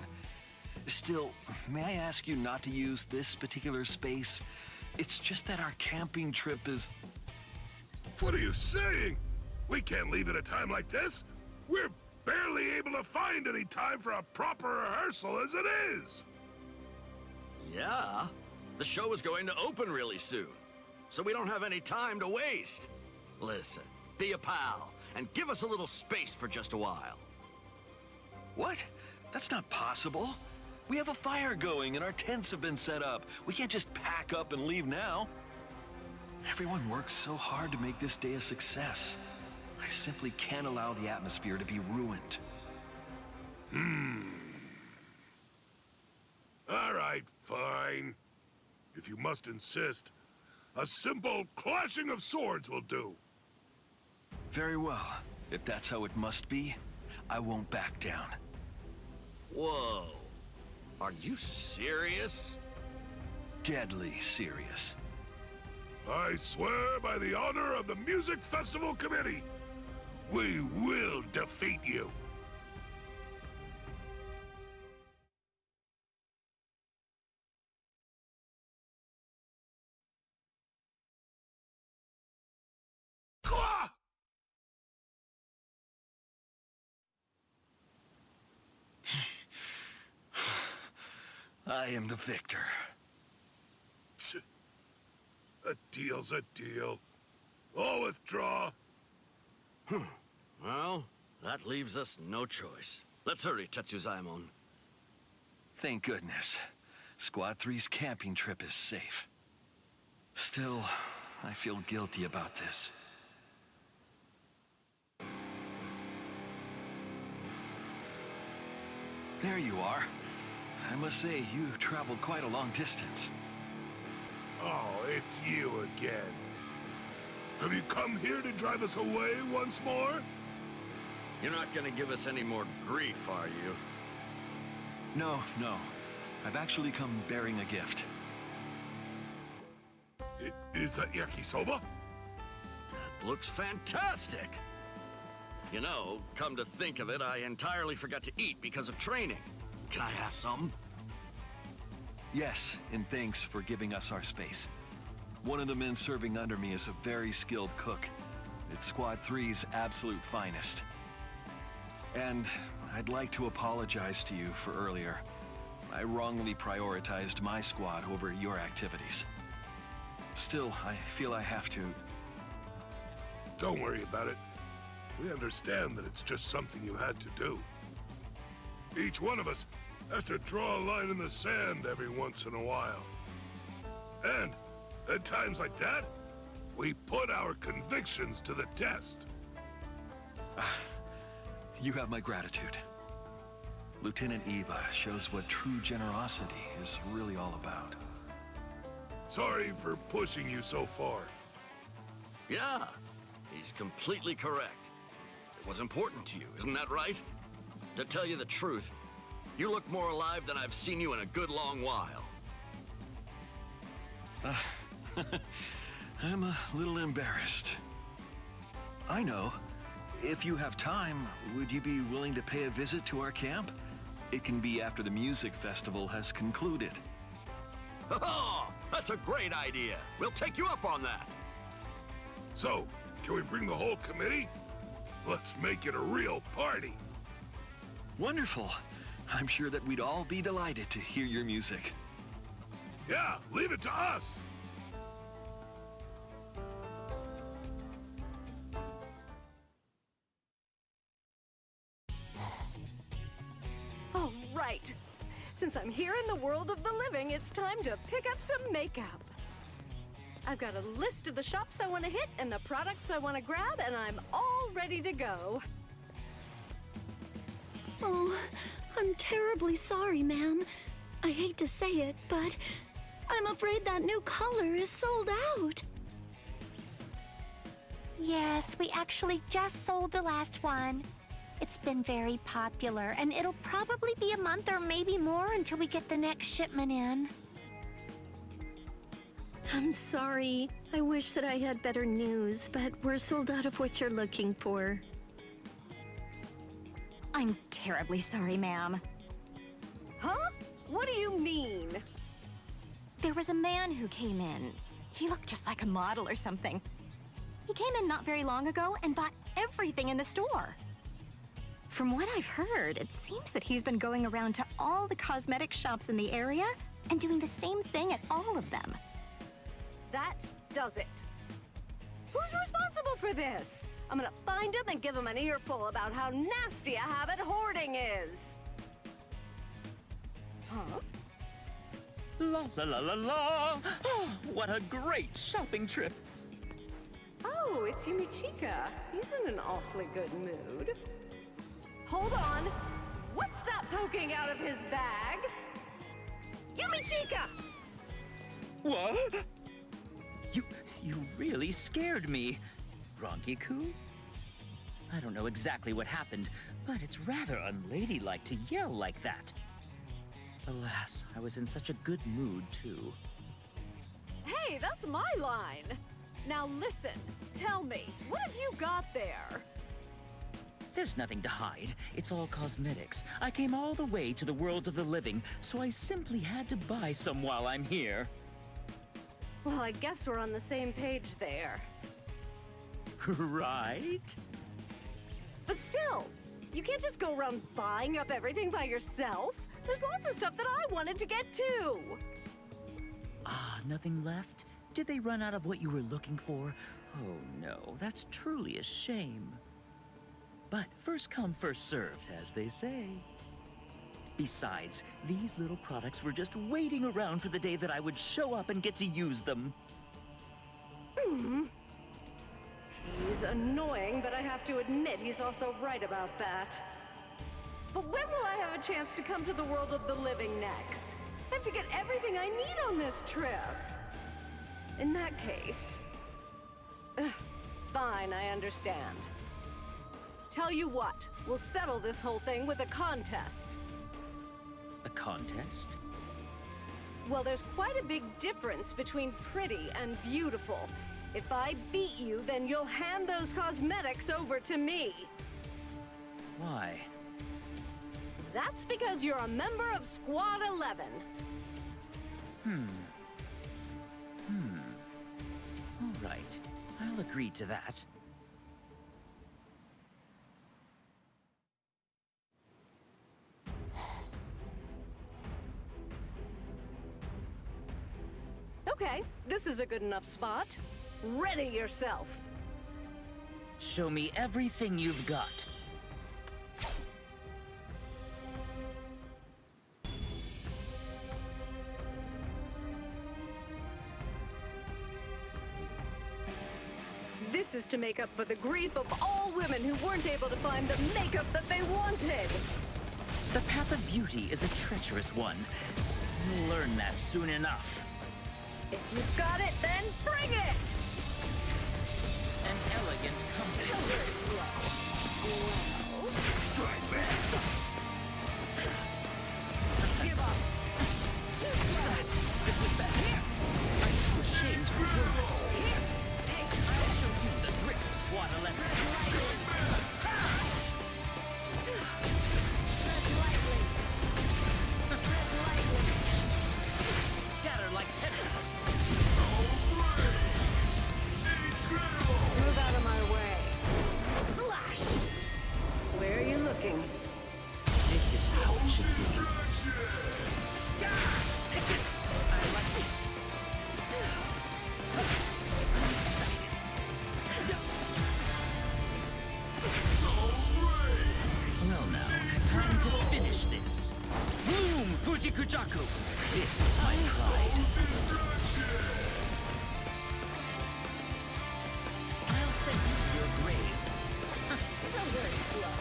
Speaker 3: Still, may I ask you not to use this particular space? It's just that our camping trip is...
Speaker 10: What are you saying? We can't leave at a time like this. We're barely able to find any time for a proper rehearsal as it is.
Speaker 5: Yeah, the show is going to open really soon, so we don't have any time to waste. Listen, be a pal, and give us a little space for just a while.
Speaker 3: What? That's not possible. We have a fire going and our tents have been set up. We can't just pack up and leave now. Everyone works so hard to make this day a success. I simply can't allow the atmosphere to be ruined.
Speaker 10: All right, fine. If you must insist, a simple clashing of swords will do.
Speaker 3: Very well. If that's how it must be, I won't back down.
Speaker 5: Whoa. Are you serious?
Speaker 3: Deadly serious.
Speaker 10: I swear by the honor of the Music Festival Committee, we will defeat you.
Speaker 3: I am the victor.
Speaker 10: A deal's a deal. I'll withdraw.
Speaker 5: Well, that leaves us no choice. Let's hurry, Tetsuzaimon.
Speaker 3: Thank goodness. Squad 3's camping trip is safe. Still, I feel guilty about this. There you are. I must say, you traveled quite a long distance.
Speaker 10: Oh, it's you again. Have you come here to drive us away once more?
Speaker 5: You're not gonna give us any more grief, are you?
Speaker 3: No. I've actually come bearing a gift.
Speaker 10: Is that yakisoba?
Speaker 5: That looks fantastic! You know, come to think of it, I entirely forgot to eat because of training. Can I have some?
Speaker 3: Yes, and thanks for giving us our space. One of the men serving under me is a very skilled cook. It's Squad 3's absolute finest. And I'd like to apologize to you for earlier. I wrongly prioritized my squad over your activities. Still, I feel I have to...
Speaker 10: Don't worry about it. We understand that it's just something you had to do. Each one of us has to draw a line in the sand every once in a while. And at times like that, we put our convictions to the test.
Speaker 3: You have my gratitude. Lieutenant Iba shows what true generosity is really all about.
Speaker 10: Sorry for pushing you so far.
Speaker 20: Yeah, he's completely correct. It was important to you, isn't that right? To tell you the truth, you look more alive than I've seen you in a good long while.
Speaker 3: I'm a little embarrassed. I know. If you have time, would you be willing to pay a visit to our camp? It can be after the music festival has concluded.
Speaker 20: Oh, that's a great idea. We'll take you up on that.
Speaker 10: So, can we bring the whole committee? Let's make it a real party.
Speaker 3: Wonderful. I'm sure that we'd all be delighted to hear your music.
Speaker 10: Yeah, leave it to us.
Speaker 13: All right. Since I'm here in the world of the living, it's time to pick up some makeup. I've got a list of the shops I want to hit and the products I want to grab, and I'm all ready to go.
Speaker 21: Oh, I'm terribly sorry, ma'am. I hate to say it, but I'm afraid that new color is sold out.
Speaker 12: Yes, we actually just sold the last one. It's been very popular, and it'll probably be a month or maybe more until we get the next shipment in.
Speaker 6: I'm sorry. I wish that I had better news, but we're sold out of what you're looking for.
Speaker 7: I'm terribly sorry, ma'am.
Speaker 13: Huh? What do you mean?
Speaker 7: There was a man who came in. He looked just like a model or something. He came in not very long ago and bought everything in the store. From what I've heard, it seems that he's been going around to all the cosmetic shops in the area and doing the same thing at all of them.
Speaker 13: That does it. Who's responsible for this? I'm gonna find him and give him an earful about how nasty a habit hoarding is. Huh?
Speaker 15: La la la la la! Oh, what a great shopping trip!
Speaker 13: Oh, it's Yumichika. He's in an awfully good mood. Hold on. What's that poking out of his bag? Yumichika!
Speaker 15: What? You really scared me, Rongiku. I don't know exactly what happened, but it's rather unladylike to yell like that. Alas, I was in such a good mood, too.
Speaker 13: Hey, that's my line. Now listen, tell me, what have you got there?
Speaker 15: There's nothing to hide. It's all cosmetics. I came all the way to the world of the living, so I simply had to buy some while I'm here.
Speaker 13: Well, I guess we're on the same page there.
Speaker 15: Right?
Speaker 13: But still, you can't just go around buying up everything by yourself. There's lots of stuff that I wanted to get too.
Speaker 15: Ah, nothing left? Did they run out of what you were looking for? Oh no, that's truly a shame. But first come, first served, as they say. Besides, these little products were just waiting around for the day that I would show up and get to use them.
Speaker 13: He's annoying, but I have to admit he's also right about that. But when will I have a chance to come to the world of the living next? I have to get everything I need on this trip. In that case... fine, I understand. Tell you what, we'll settle this whole thing with a contest.
Speaker 15: A contest?
Speaker 13: Well, there's quite a big difference between pretty and beautiful. If I beat you, then you'll hand those cosmetics over to me.
Speaker 15: Why?
Speaker 13: That's because you're a member of Squad 11.
Speaker 15: All right, I'll agree to that.
Speaker 13: Okay, this is a good enough spot. Ready yourself.
Speaker 15: Show me everything you've got.
Speaker 13: This is to make up for the grief of all women who weren't able to find the makeup that they wanted.
Speaker 15: The path of beauty is a treacherous one. You'll learn that soon enough.
Speaker 13: If you've got it, then bring it!
Speaker 15: An elegant company.
Speaker 13: So very slow. Well,
Speaker 10: Strike back.
Speaker 13: let's start. Give up. Too slow.
Speaker 15: This is bad. Here. I'm too ashamed for words.
Speaker 13: Here. Take
Speaker 15: I'll show you the grit of Squad 11. Scatter like pebbles.
Speaker 13: Move out of my way. Slash! Where are you looking?
Speaker 15: This is how it should be. Take this. I like this. I'm excited. Well now, time to finish this. Boom! Fujikujaku! This is my pride. I'll send you to your grave.
Speaker 13: So very slow.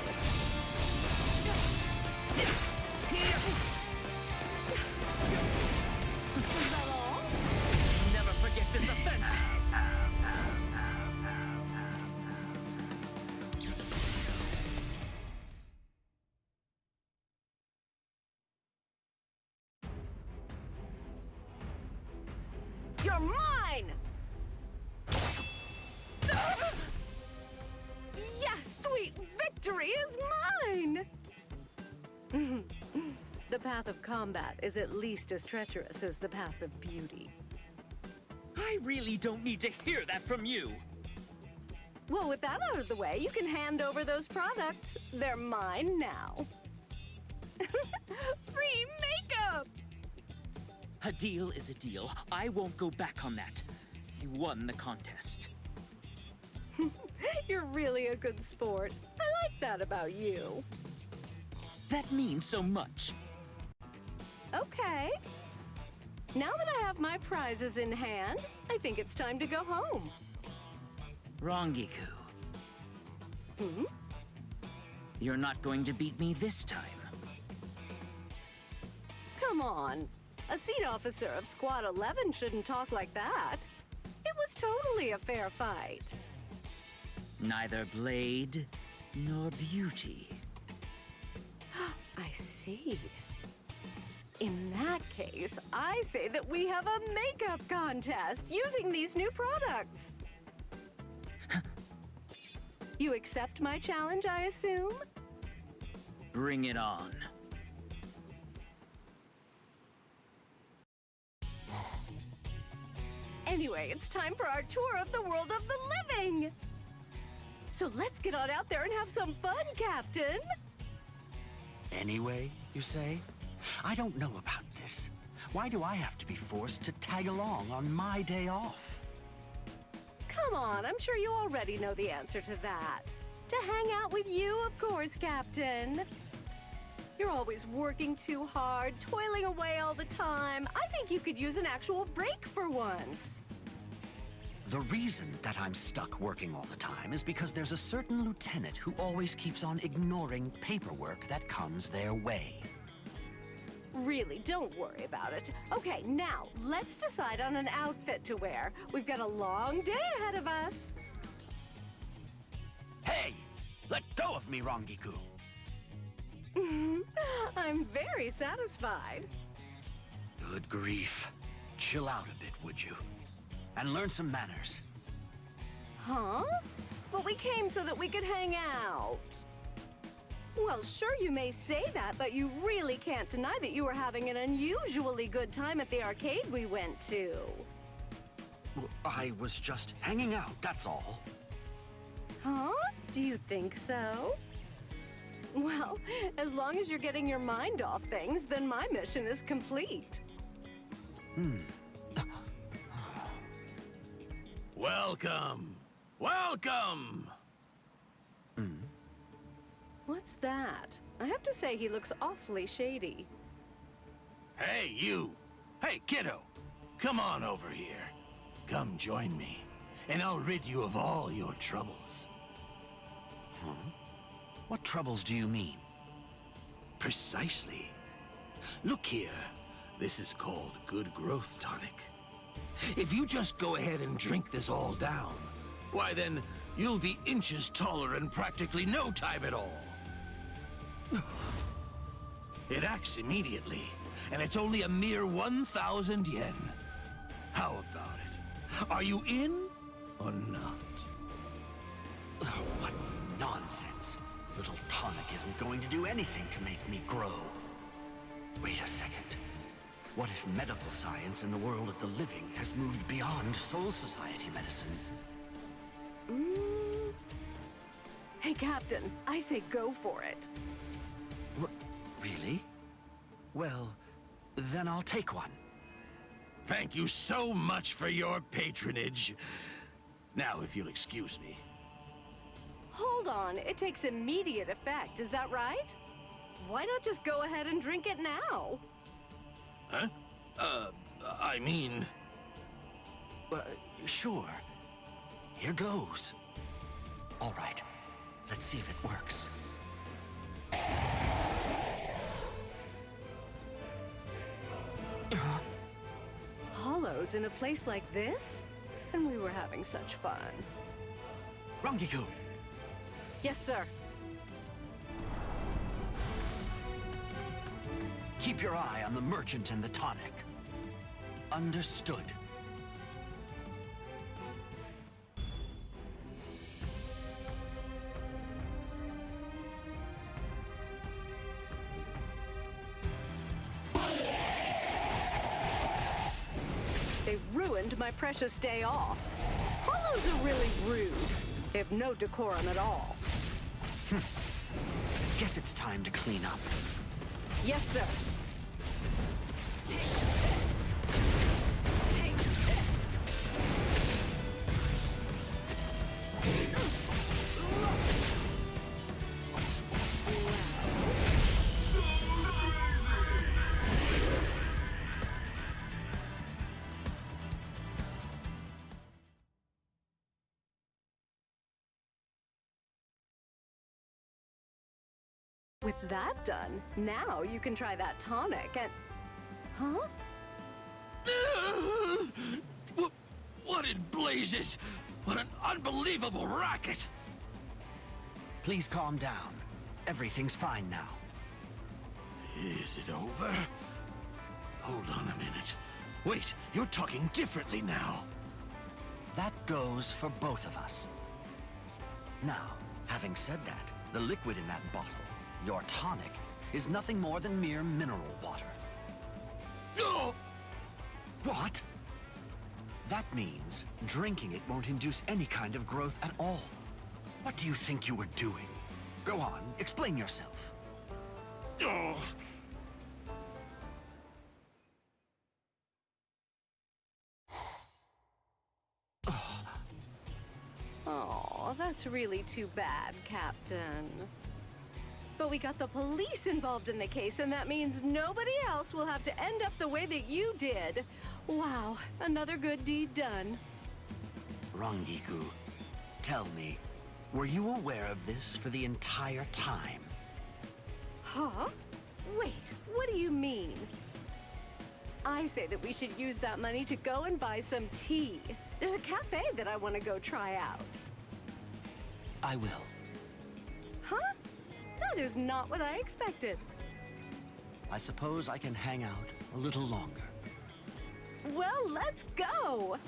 Speaker 13: Is that all?
Speaker 15: Never forget this offense.
Speaker 13: You're mine! Yes, sweet victory is mine! The path of combat is at least as treacherous as the path of beauty.
Speaker 15: I really don't need to hear that from you.
Speaker 13: Well, with that out of the way, you can hand over those products. They're mine now. Free makeup!
Speaker 15: A deal is a deal. I won't go back on that. You won the contest.
Speaker 13: You're really a good sport. I like that about you.
Speaker 15: That means so much.
Speaker 13: Okay. Now that I have my prizes in hand, I think it's time to go home.
Speaker 15: Rangiku.
Speaker 13: Hmm?
Speaker 15: You're not going to beat me this time.
Speaker 13: Come on. A seat officer of Squad 11 shouldn't talk like that. It was totally a fair fight.
Speaker 15: Neither blade nor beauty.
Speaker 13: I see. In that case, I say that we have a makeup contest using these new products. You accept my challenge, I assume?
Speaker 15: Bring it on.
Speaker 13: Anyway, it's time for our tour of the world of the living. So let's get on out there and have some fun, Captain.
Speaker 14: Anyway, you say? I don't know about this. Why do I have to be forced to tag along on my day off?
Speaker 13: Come on, I'm sure you already know the answer to that. To hang out with you, of course, Captain. You're always working too hard, toiling away all the time. I think you could use an actual break for once.
Speaker 14: The reason that I'm stuck working all the time is because there's a certain lieutenant who always keeps on ignoring paperwork that comes their way.
Speaker 13: Really, don't worry about it. Okay, now, let's decide on an outfit to wear. We've got a long day ahead of us.
Speaker 14: Hey! Let go of me, Rangiku!
Speaker 13: I'm very satisfied.
Speaker 14: Good grief. Chill out a bit, would you? And learn some manners.
Speaker 13: Huh? But we came so that we could hang out. Well, sure you may say that, but you really can't deny that you were having an unusually good time at the arcade we went to.
Speaker 14: Well, I was just hanging out, that's all.
Speaker 13: Huh? Do you think so? Well, as long as you're getting your mind off things, then my mission is complete.
Speaker 14: Welcome! Welcome!
Speaker 13: What's that? I have to say he looks awfully shady.
Speaker 14: Hey, you! Hey, kiddo! Come on over here. Come join me, and I'll rid you of all your troubles.
Speaker 5: Huh? What troubles do you mean?
Speaker 14: Precisely. Look here. This is called Good Growth Tonic. If you just go ahead and drink this all down, why then, you'll be inches taller in practically no time at all. It acts immediately, and it's only a mere 1,000 yen. How about it? Are you in or not?
Speaker 5: Oh, what nonsense. Little tonic isn't going to do anything to make me grow. Wait a second. What if medical science in the world of the living has moved beyond Soul Society medicine?
Speaker 13: Hey, Captain, I say go for it.
Speaker 5: Really? Well, then I'll take one.
Speaker 14: Thank you so much for your patronage. Now, if you'll excuse me.
Speaker 13: Hold on, it takes immediate effect, is that right? Why not just go ahead and drink it now?
Speaker 14: Huh? I mean...
Speaker 5: Sure. Here goes. All right, let's see if it works.
Speaker 13: Hollows in a place like this? And we were having such fun.
Speaker 5: Rangiku!
Speaker 13: Yes, sir.
Speaker 5: Keep your eye on the merchant and the tonic. Understood.
Speaker 13: They ruined my precious day off. Hollows are really rude. They have no decorum at all.
Speaker 5: Guess it's time to clean up.
Speaker 13: Yes, sir.
Speaker 2: Take this. Take this.
Speaker 13: With that done, now you can try that tonic and... Huh?
Speaker 14: What in blazes? What an unbelievable racket!
Speaker 5: Please calm down. Everything's fine now.
Speaker 14: Is it over? Hold on a minute. Wait, you're talking differently now.
Speaker 5: That goes for both of us. Now, having said that, the liquid in that bottle, your tonic, is nothing more than mere mineral water.
Speaker 14: Oh!
Speaker 5: What? That means drinking it won't induce any kind of growth at all. What do you think you were doing? Go on, explain yourself.
Speaker 14: Oh.
Speaker 13: Oh, that's really too bad, Captain. But we got the police involved in the case, and that means nobody else will have to end up the way that you did. Wow, another good deed done.
Speaker 5: Rangiku, tell me, were you aware of this for the entire time?
Speaker 13: Huh? Wait, what do you mean? I say that we should use that money to go and buy some tea. There's a cafe that I want to go try out.
Speaker 5: I will.
Speaker 13: Huh? That is not what I expected.
Speaker 5: I suppose I can hang out a little longer.
Speaker 13: Well, let's go!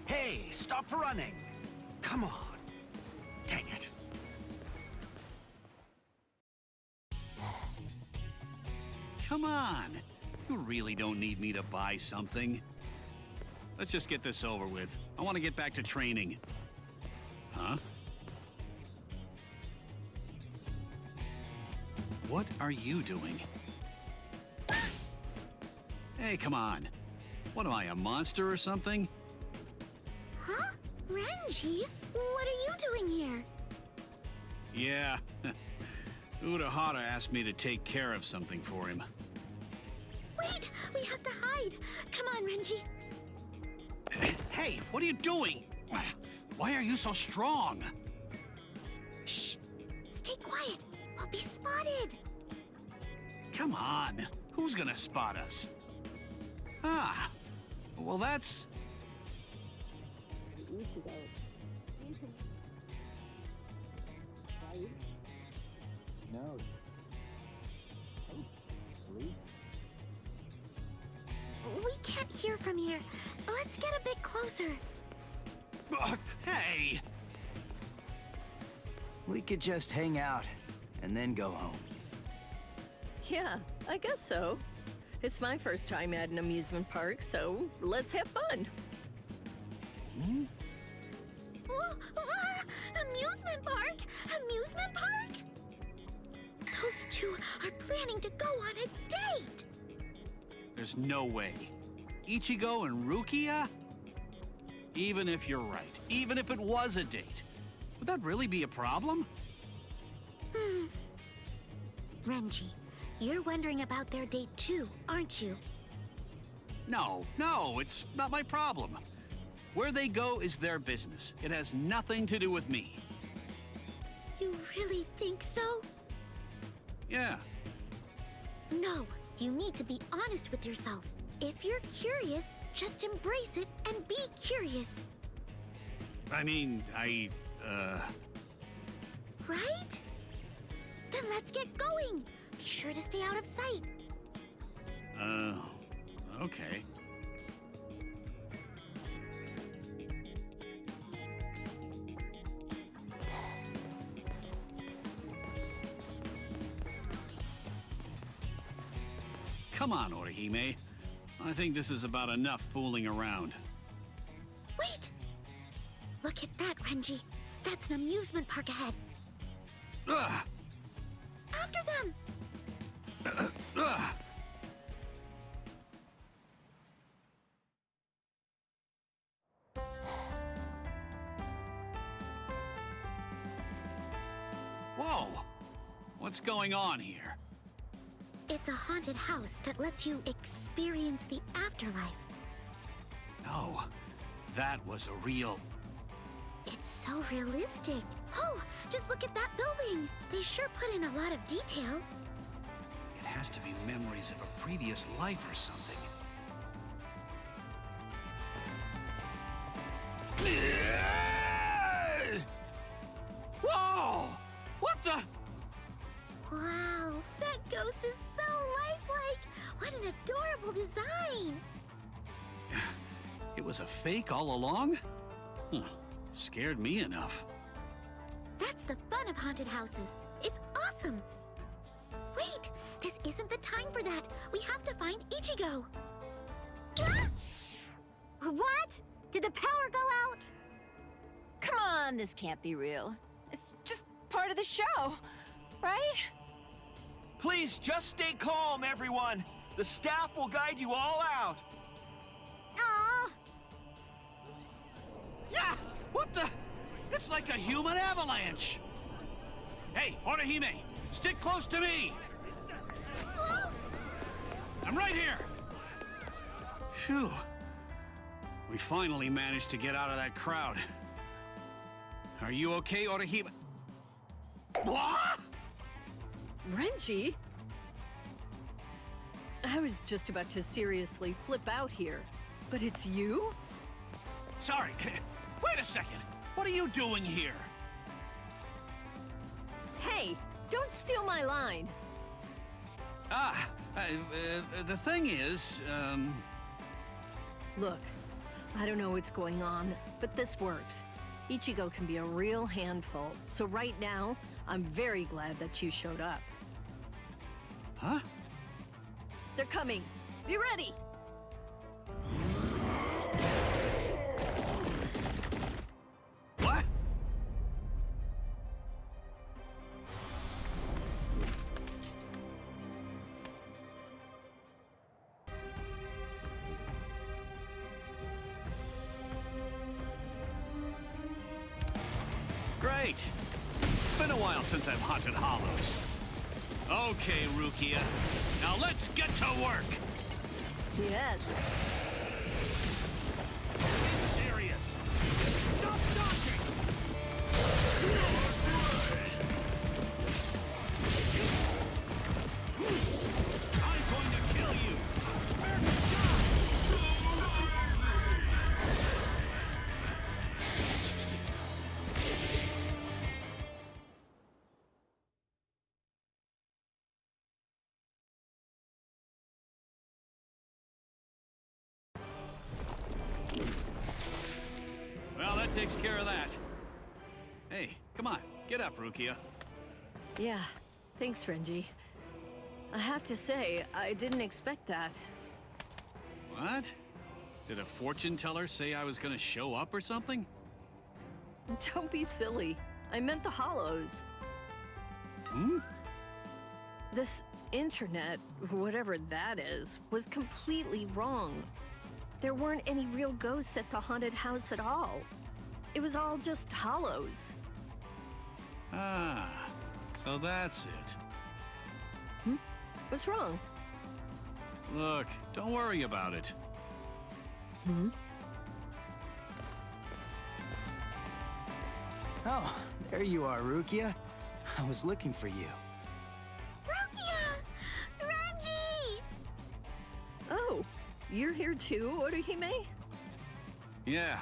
Speaker 5: Hey, stop running! Come on. Dang it.
Speaker 22: Come on. You really don't need me to buy something. Let's just get this over with. I want to get back to training. Huh? What are you doing? Hey, come on. What am I, a monster or something?
Speaker 12: Huh? Renji? What are you doing here?
Speaker 22: Yeah. Urahara asked me to take care of something for him.
Speaker 12: Wait! We have to hide! Come on, Renji!
Speaker 22: Hey, what are you doing? Why are you so strong?
Speaker 12: Shh! Stay quiet! We'll be spotted!
Speaker 22: Come on. Who's gonna spot us? Ah. Well, that's...
Speaker 1: No.
Speaker 12: We can't hear from here. Let's get a bit closer.
Speaker 22: Hey!
Speaker 1: We could just hang out and then go home.
Speaker 6: Yeah, I guess so. It's my first time at an amusement park, so let's have fun.
Speaker 12: Amusement park? Amusement park? Those two are planning to go on a date!
Speaker 22: There's no way. Ichigo and Rukia? Even if you're right, even if it was a date, would that really be a problem?
Speaker 12: Renji, you're wondering about their date too, aren't you?
Speaker 22: No, it's not my problem. Where they go is their business. It has nothing to do with me.
Speaker 12: You really think so?
Speaker 22: Yeah.
Speaker 12: No, you need to be honest with yourself. If you're curious, just embrace it and be curious.
Speaker 22: I mean,
Speaker 12: Right? Then let's get going. Be sure to stay out of sight.
Speaker 22: Okay. Come on, Orihime. I think this is about enough fooling around.
Speaker 12: Wait! Look at that, Renji. That's an amusement park ahead.
Speaker 22: Ugh!
Speaker 12: After them!
Speaker 22: Ugh! Whoa! What's going on here?
Speaker 12: It's a haunted house that lets you experience the afterlife.
Speaker 22: No, that was a real...
Speaker 12: It's so realistic. Oh, just look at that building. They sure put in a lot of detail.
Speaker 22: It has to be memories of a previous life or something. Whoa! What the?
Speaker 12: Wow, that ghost is so lifelike. What an adorable design.
Speaker 22: It was a fake all along? Huh. Scared me enough.
Speaker 12: That's the fun of haunted houses. It's awesome. Wait, this isn't the time for that. We have to find Ichigo.
Speaker 7: What? Did the power go out? Come on, this can't be real. It's just part of the show, right?
Speaker 19: Please just stay calm, everyone. The staff will guide you all out.
Speaker 7: Aww.
Speaker 22: Yeah! What the? It's like a human avalanche! Hey, Orihime, stick close to me! I'm right here! Phew. We finally managed to get out of that crowd. Are you okay, Orihime? What?
Speaker 6: Renji? I was just about to seriously flip out here, but it's you?
Speaker 22: Sorry, wait a second. What are you doing here?
Speaker 6: Hey, don't steal my line.
Speaker 22: The thing is,
Speaker 6: Look, I don't know what's going on, but this works. Ichigo can be a real handful, so right now, I'm very glad that you showed up.
Speaker 22: Huh?
Speaker 6: They're coming. Be ready!
Speaker 22: What? Great. It's been a while since I've hunted hollows. Okay, Rukia. Now let's get to work!
Speaker 6: Yes.
Speaker 22: Be serious! Stop talking! I'm going to kill you! Well, that takes care of that. Hey, come on, get up, Rukia.
Speaker 6: Yeah, thanks, Renji. I have to say, I didn't expect that.
Speaker 22: What? Did a fortune teller say I was gonna show up or something?
Speaker 6: Don't be silly. I meant the hollows.
Speaker 22: Hmm?
Speaker 6: This internet, whatever that is, was completely wrong. There weren't any real ghosts at the haunted house at all. It was all just hollows.
Speaker 22: Ah, so that's it.
Speaker 6: Hmm? What's wrong?
Speaker 22: Look, don't worry about it.
Speaker 6: Hmm?
Speaker 1: Oh, there you are, Rukia. I was looking for you.
Speaker 12: Rukia! Renji!
Speaker 6: Oh, you're here too, Orihime?
Speaker 22: Yeah,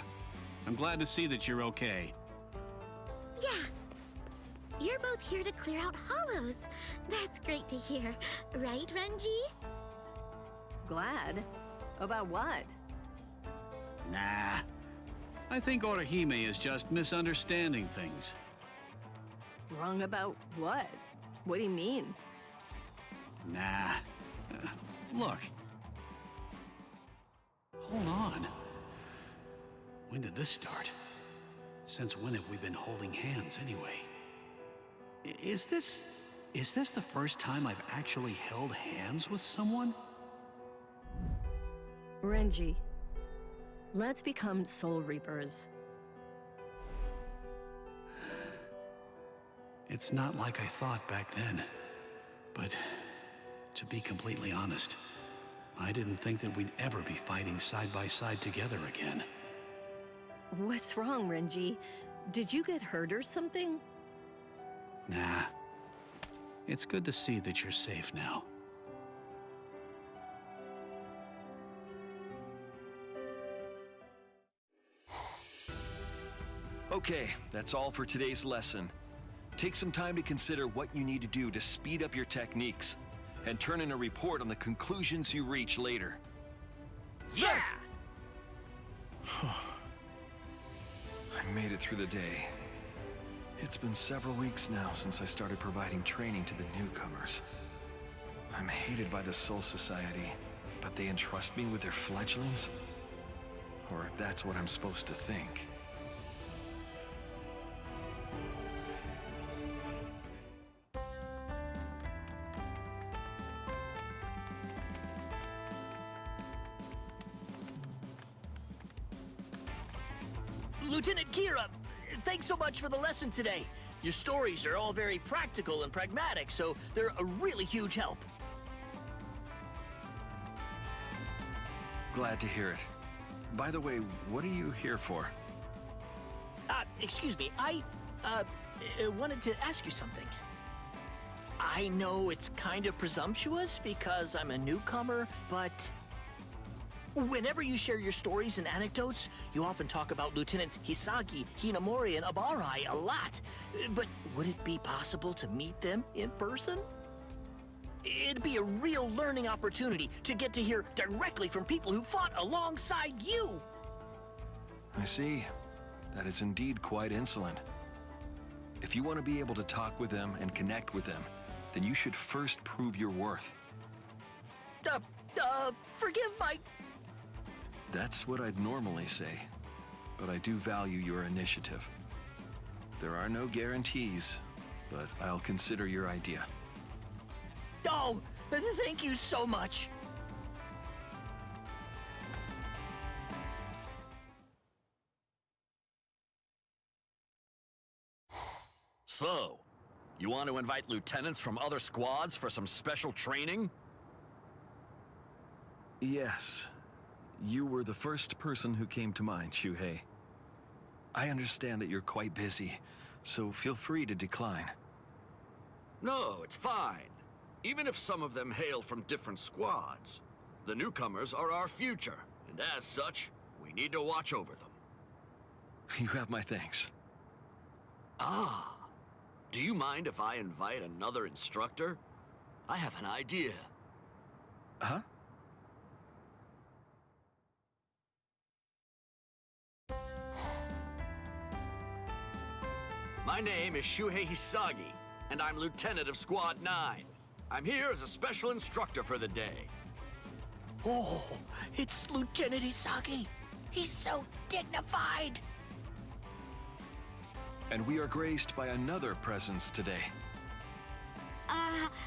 Speaker 22: I'm glad to see that you're okay.
Speaker 12: Yeah. You're both here to clear out hollows. That's great to hear. Right, Renji?
Speaker 6: Glad? About what?
Speaker 22: Nah. I think Orihime is just misunderstanding things.
Speaker 6: Wrong about what? What do you mean?
Speaker 22: Nah. Look. Hold on. When did this start? Since when have we been holding hands anyway? Is this the first time I've actually held hands with someone?
Speaker 6: Renji, let's become Soul Reapers.
Speaker 22: It's not like I thought back then. But to be completely honest, I didn't think that we'd ever be fighting side by side together again.
Speaker 6: What's wrong, Renji? Did you get hurt or something?
Speaker 22: Nah. It's good to see that you're safe now.
Speaker 3: Okay, that's all for today's lesson. Take some time to consider what you need to do to speed up your techniques, and turn in a report on the conclusions you reach later.
Speaker 19: Yeah!
Speaker 3: I made it through the day. It's been several weeks now since I started providing training to the newcomers. I'm hated by the Soul Society, but they entrust me with their fledglings? Or that's what I'm supposed to think.
Speaker 4: Lieutenant Kira, thanks so much for the lesson today. Your stories are all very practical and pragmatic, so they're a really huge help.
Speaker 3: Glad to hear it. By the way, what are you here for?
Speaker 4: Excuse me, I wanted to ask you something. I know it's kind of presumptuous because I'm a newcomer, but whenever you share your stories and anecdotes, you often talk about Lieutenants Hisagi, Hinamori, and Abarai a lot. But would it be possible to meet them in person? It'd be a real learning opportunity to get to hear directly from people who fought alongside you.
Speaker 3: I see. That is indeed quite insolent. If you want to be able to talk with them and connect with them, then you should first prove your worth.
Speaker 4: Forgive my...
Speaker 3: That's what I'd normally say, but I do value your initiative. There are no guarantees, but I'll consider your idea.
Speaker 4: Oh, thank you so much.
Speaker 20: You want to invite lieutenants from other squads for some special training?
Speaker 3: Yes. You were the first person who came to mind, Shuhei. I understand that you're quite busy, so feel free to decline.
Speaker 20: No, it's fine. Even if some of them hail from different squads, the newcomers are our future, and as such, we need to watch over them.
Speaker 3: You have my thanks.
Speaker 20: Ah, do you mind if I invite another instructor? I have an idea.
Speaker 3: Huh?
Speaker 20: My name is Shuhei Hisagi, and I'm Lieutenant of Squad 9. I'm here as a special instructor for the day.
Speaker 4: Oh, it's Lieutenant Hisagi. He's so dignified.
Speaker 3: And we are graced by another presence today.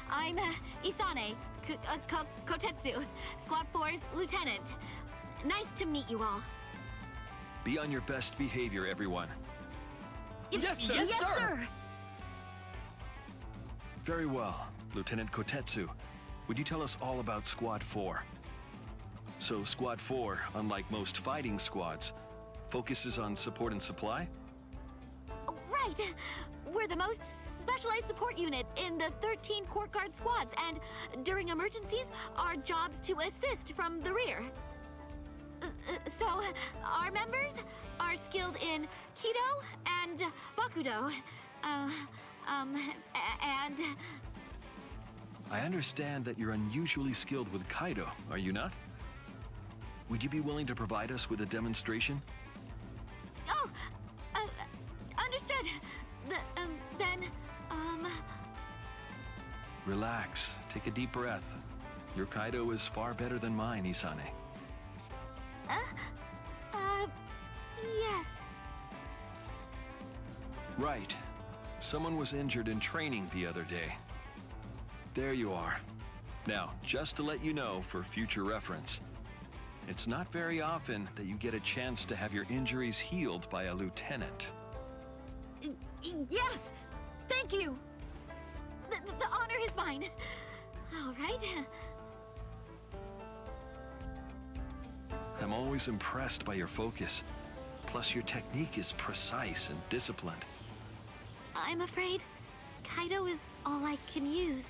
Speaker 12: I'm Isane Kotetsu, Squad 4's lieutenant. Nice to meet you all.
Speaker 3: Be on your best behavior, everyone.
Speaker 4: Yes, sir.
Speaker 12: Yes, sir.
Speaker 3: Very well, Lieutenant Kotetsu. Would you tell us all about Squad 4? So Squad 4, unlike most fighting squads, focuses on support and supply?
Speaker 12: Right. We're the most specialized support unit in the 13 court guard squads, and during emergencies, our job's to assist from the rear. So, our members are skilled in Kido and Bakudo, and...
Speaker 3: I understand that you're unusually skilled with Kaido, are you not? Would you be willing to provide us with a demonstration?
Speaker 12: Oh, understood.
Speaker 3: Relax. Take a deep breath. Your Kaido is far better than mine, Isane.
Speaker 12: Yes.
Speaker 3: Right. Someone was injured in training the other day. There you are. Now, just to let you know for future reference, it's not very often that you get a chance to have your injuries healed by a lieutenant.
Speaker 12: Yes! Thank you! The honor is mine. All right.
Speaker 3: I'm always impressed by your focus. Plus, your technique is precise and disciplined.
Speaker 12: I'm afraid Kaido is all I can use.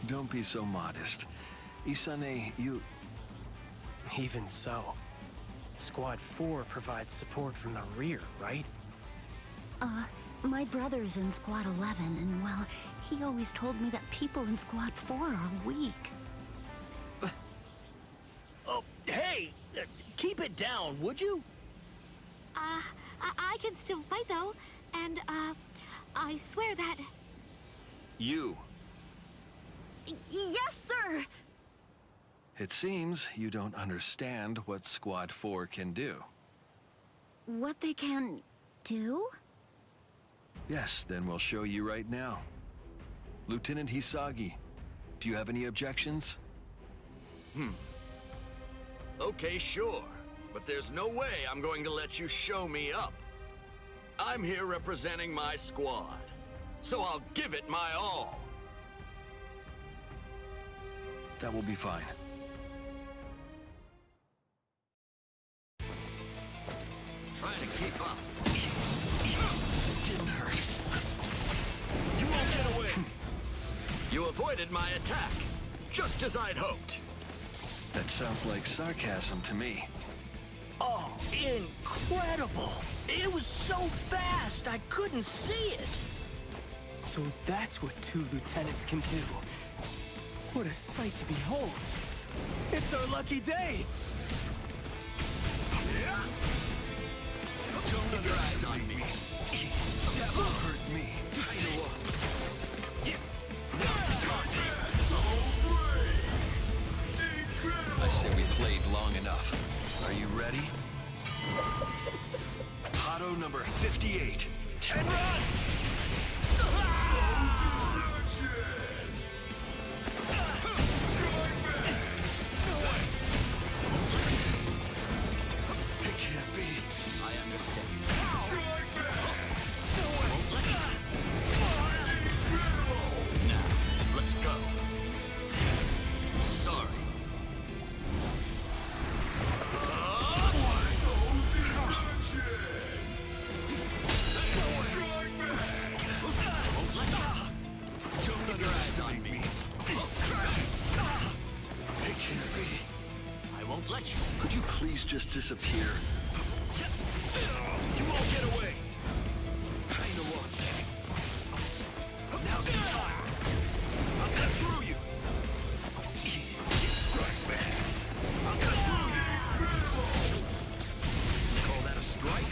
Speaker 3: Don't be so modest. Isane, you...
Speaker 8: Even so, Squad 4 provides support from the rear, right?
Speaker 21: My brother's in Squad 11, and well, he always told me that people in Squad 4 are weak.
Speaker 4: Oh, hey! Keep it down, would you?
Speaker 12: I can still fight, though, and, I swear that...
Speaker 3: You.
Speaker 12: Yes, sir!
Speaker 3: It seems you don't understand what Squad 4 can do.
Speaker 21: What they can do?
Speaker 3: Yes, then we'll show you right now. Lieutenant Hisagi, do you have any objections?
Speaker 20: Okay, sure. But there's no way I'm going to let you show me up. I'm here representing my squad, so I'll give it my all.
Speaker 3: That will be fine.
Speaker 20: Trying to keep up.
Speaker 3: Didn't hurt.
Speaker 20: You won't get away! You avoided my attack, just as I'd hoped.
Speaker 3: That sounds like sarcasm to me.
Speaker 4: Oh, incredible! It was so fast, I couldn't see it.
Speaker 8: So that's what 2 lieutenants can do. What a sight to behold. It's our lucky day.
Speaker 20: Don't undereyes on me.
Speaker 3: That will hurt me. I say we played long enough. Are you ready? Kado number 58. 10 run! It can't be.
Speaker 20: I understand.
Speaker 3: Won't let you. Watch! Could you please just disappear? You won't get away! Kinda want. Now's the time! I'll cut through you! Strike back! I'll cut through you! Call that a strike?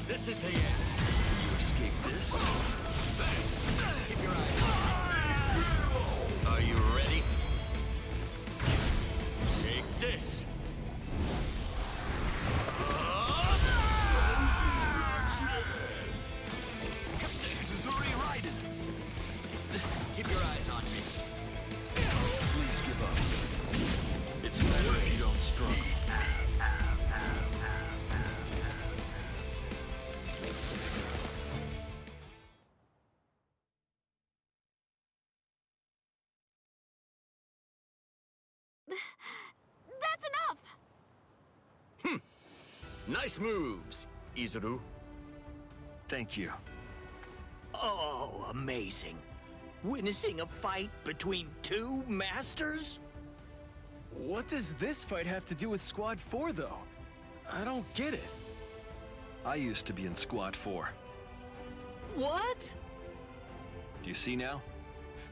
Speaker 3: This is the end. You escape this? Keep your eyes on. Are you ready? Take this! Chances are riding. Keep your eyes on me. Please give up. It's better if you don't struggle.
Speaker 12: That's enough!
Speaker 20: Nice moves, Izuru.
Speaker 3: Thank you.
Speaker 4: Oh, amazing. Witnessing a fight between two masters?
Speaker 8: What does this fight have to do with Squad 4, though? I don't get it.
Speaker 3: I used to be in Squad 4.
Speaker 4: What?
Speaker 3: Do you see now?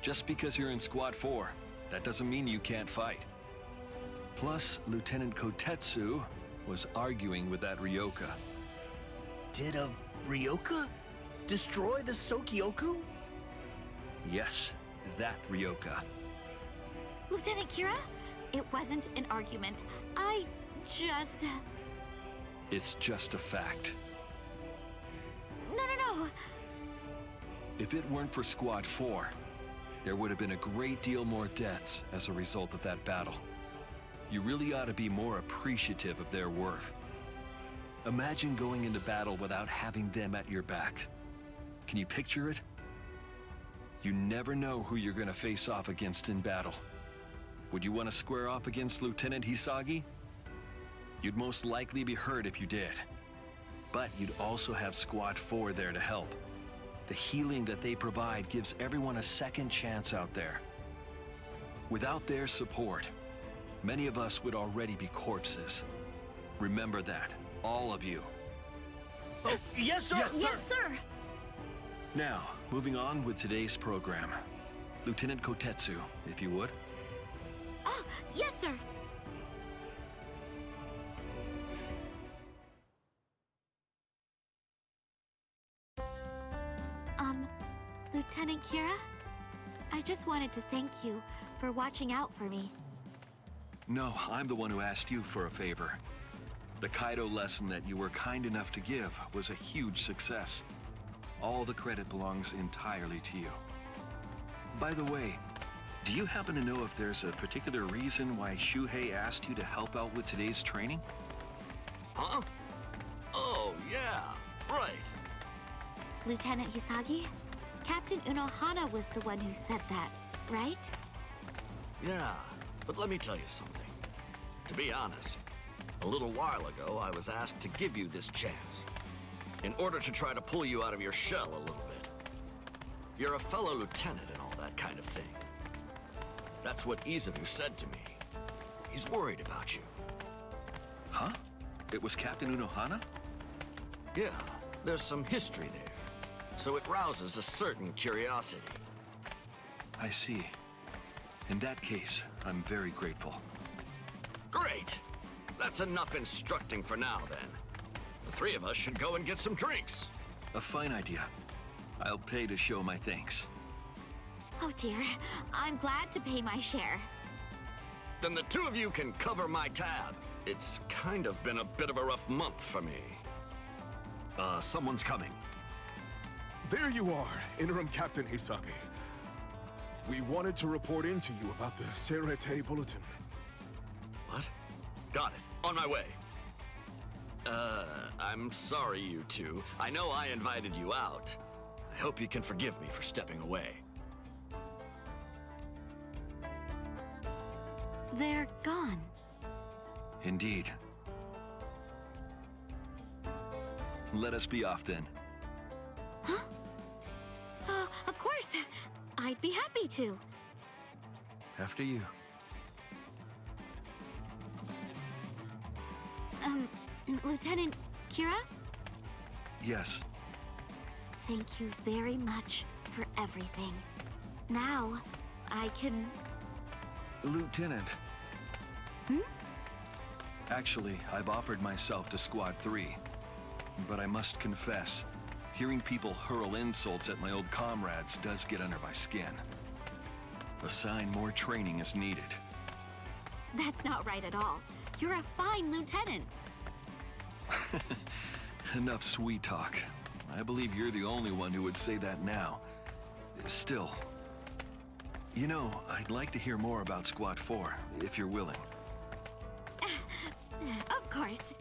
Speaker 3: Just because you're in Squad 4, that doesn't mean you can't fight. Plus, Lieutenant Kotetsu was arguing with that Ryoka.
Speaker 4: Did a Ryoka destroy the Sokyoku?
Speaker 3: Yes, that Ryoka.
Speaker 12: Lieutenant Kira, it wasn't an argument. I just...
Speaker 3: It's just a fact.
Speaker 12: No.
Speaker 3: If it weren't for Squad 4, there would have been a great deal more deaths as a result of that battle. You really ought to be more appreciative of their worth. Imagine going into battle without having them at your back. Can you picture it? You never know who you're gonna face off against in battle. Would you want to square off against Lieutenant Hisagi? You'd most likely be hurt if you did. But you'd also have Squad 4 there to help. The healing that they provide gives everyone a second chance out there. Without their support, many of us would already be corpses. Remember that, all of you.
Speaker 4: Oh, yes, sir!
Speaker 12: Yes, sir!
Speaker 3: Now, moving on with today's program. Lieutenant Kotetsu, if you would.
Speaker 12: Oh, yes, sir! Lieutenant Kira? I just wanted to thank you for watching out for me.
Speaker 3: No, I'm the one who asked you for a favor. The Kaido lesson that you were kind enough to give was a huge success. All the credit belongs entirely to you. By the way, do you happen to know if there's a particular reason why Shuhei asked you to help out with today's training?
Speaker 20: Huh? Oh, yeah, right.
Speaker 12: Lieutenant Hisagi? Captain Unohana was the one who said that, right?
Speaker 20: Yeah, but let me tell you something. To be honest, a little while ago I was asked to give you this chance, in order to try to pull you out of your shell a little bit. You're a fellow lieutenant and all that kind of thing. That's what Izuru said to me. He's worried about you.
Speaker 3: Huh? It was Captain Unohana?
Speaker 20: Yeah, there's some history there, so it rouses a certain curiosity.
Speaker 3: I see. In that case, I'm very grateful.
Speaker 20: Great! That's enough instructing for now, then. The three of us should go and get some drinks.
Speaker 3: A fine idea. I'll pay to show my thanks.
Speaker 12: Oh dear, I'm glad to pay my share.
Speaker 20: Then the two of you can cover my tab. It's kind of been a bit of a rough month for me. Someone's coming.
Speaker 18: There you are, Interim Captain Hisagi. We wanted to report in to you about the Serete Bulletin.
Speaker 20: What? Got it. On my way. I'm sorry, you two. I know I invited you out. I hope you can forgive me for stepping away.
Speaker 12: They're gone.
Speaker 3: Indeed. Let us be off then.
Speaker 12: Huh? Of course. I'd be happy to.
Speaker 3: After you.
Speaker 12: Lieutenant Kira?
Speaker 3: Yes.
Speaker 12: Thank you very much for everything. Now, I can...
Speaker 3: Lieutenant.
Speaker 12: Hmm?
Speaker 3: Actually, I've offered myself to Squad 3. But I must confess, hearing people hurl insults at my old comrades does get under my skin. A sign more training is needed.
Speaker 12: That's not right at all. You're a fine lieutenant.
Speaker 3: Enough sweet talk. I believe you're the only one who would say that now. Still, you know, I'd like to hear more about Squad 4, if you're willing.
Speaker 12: Of course.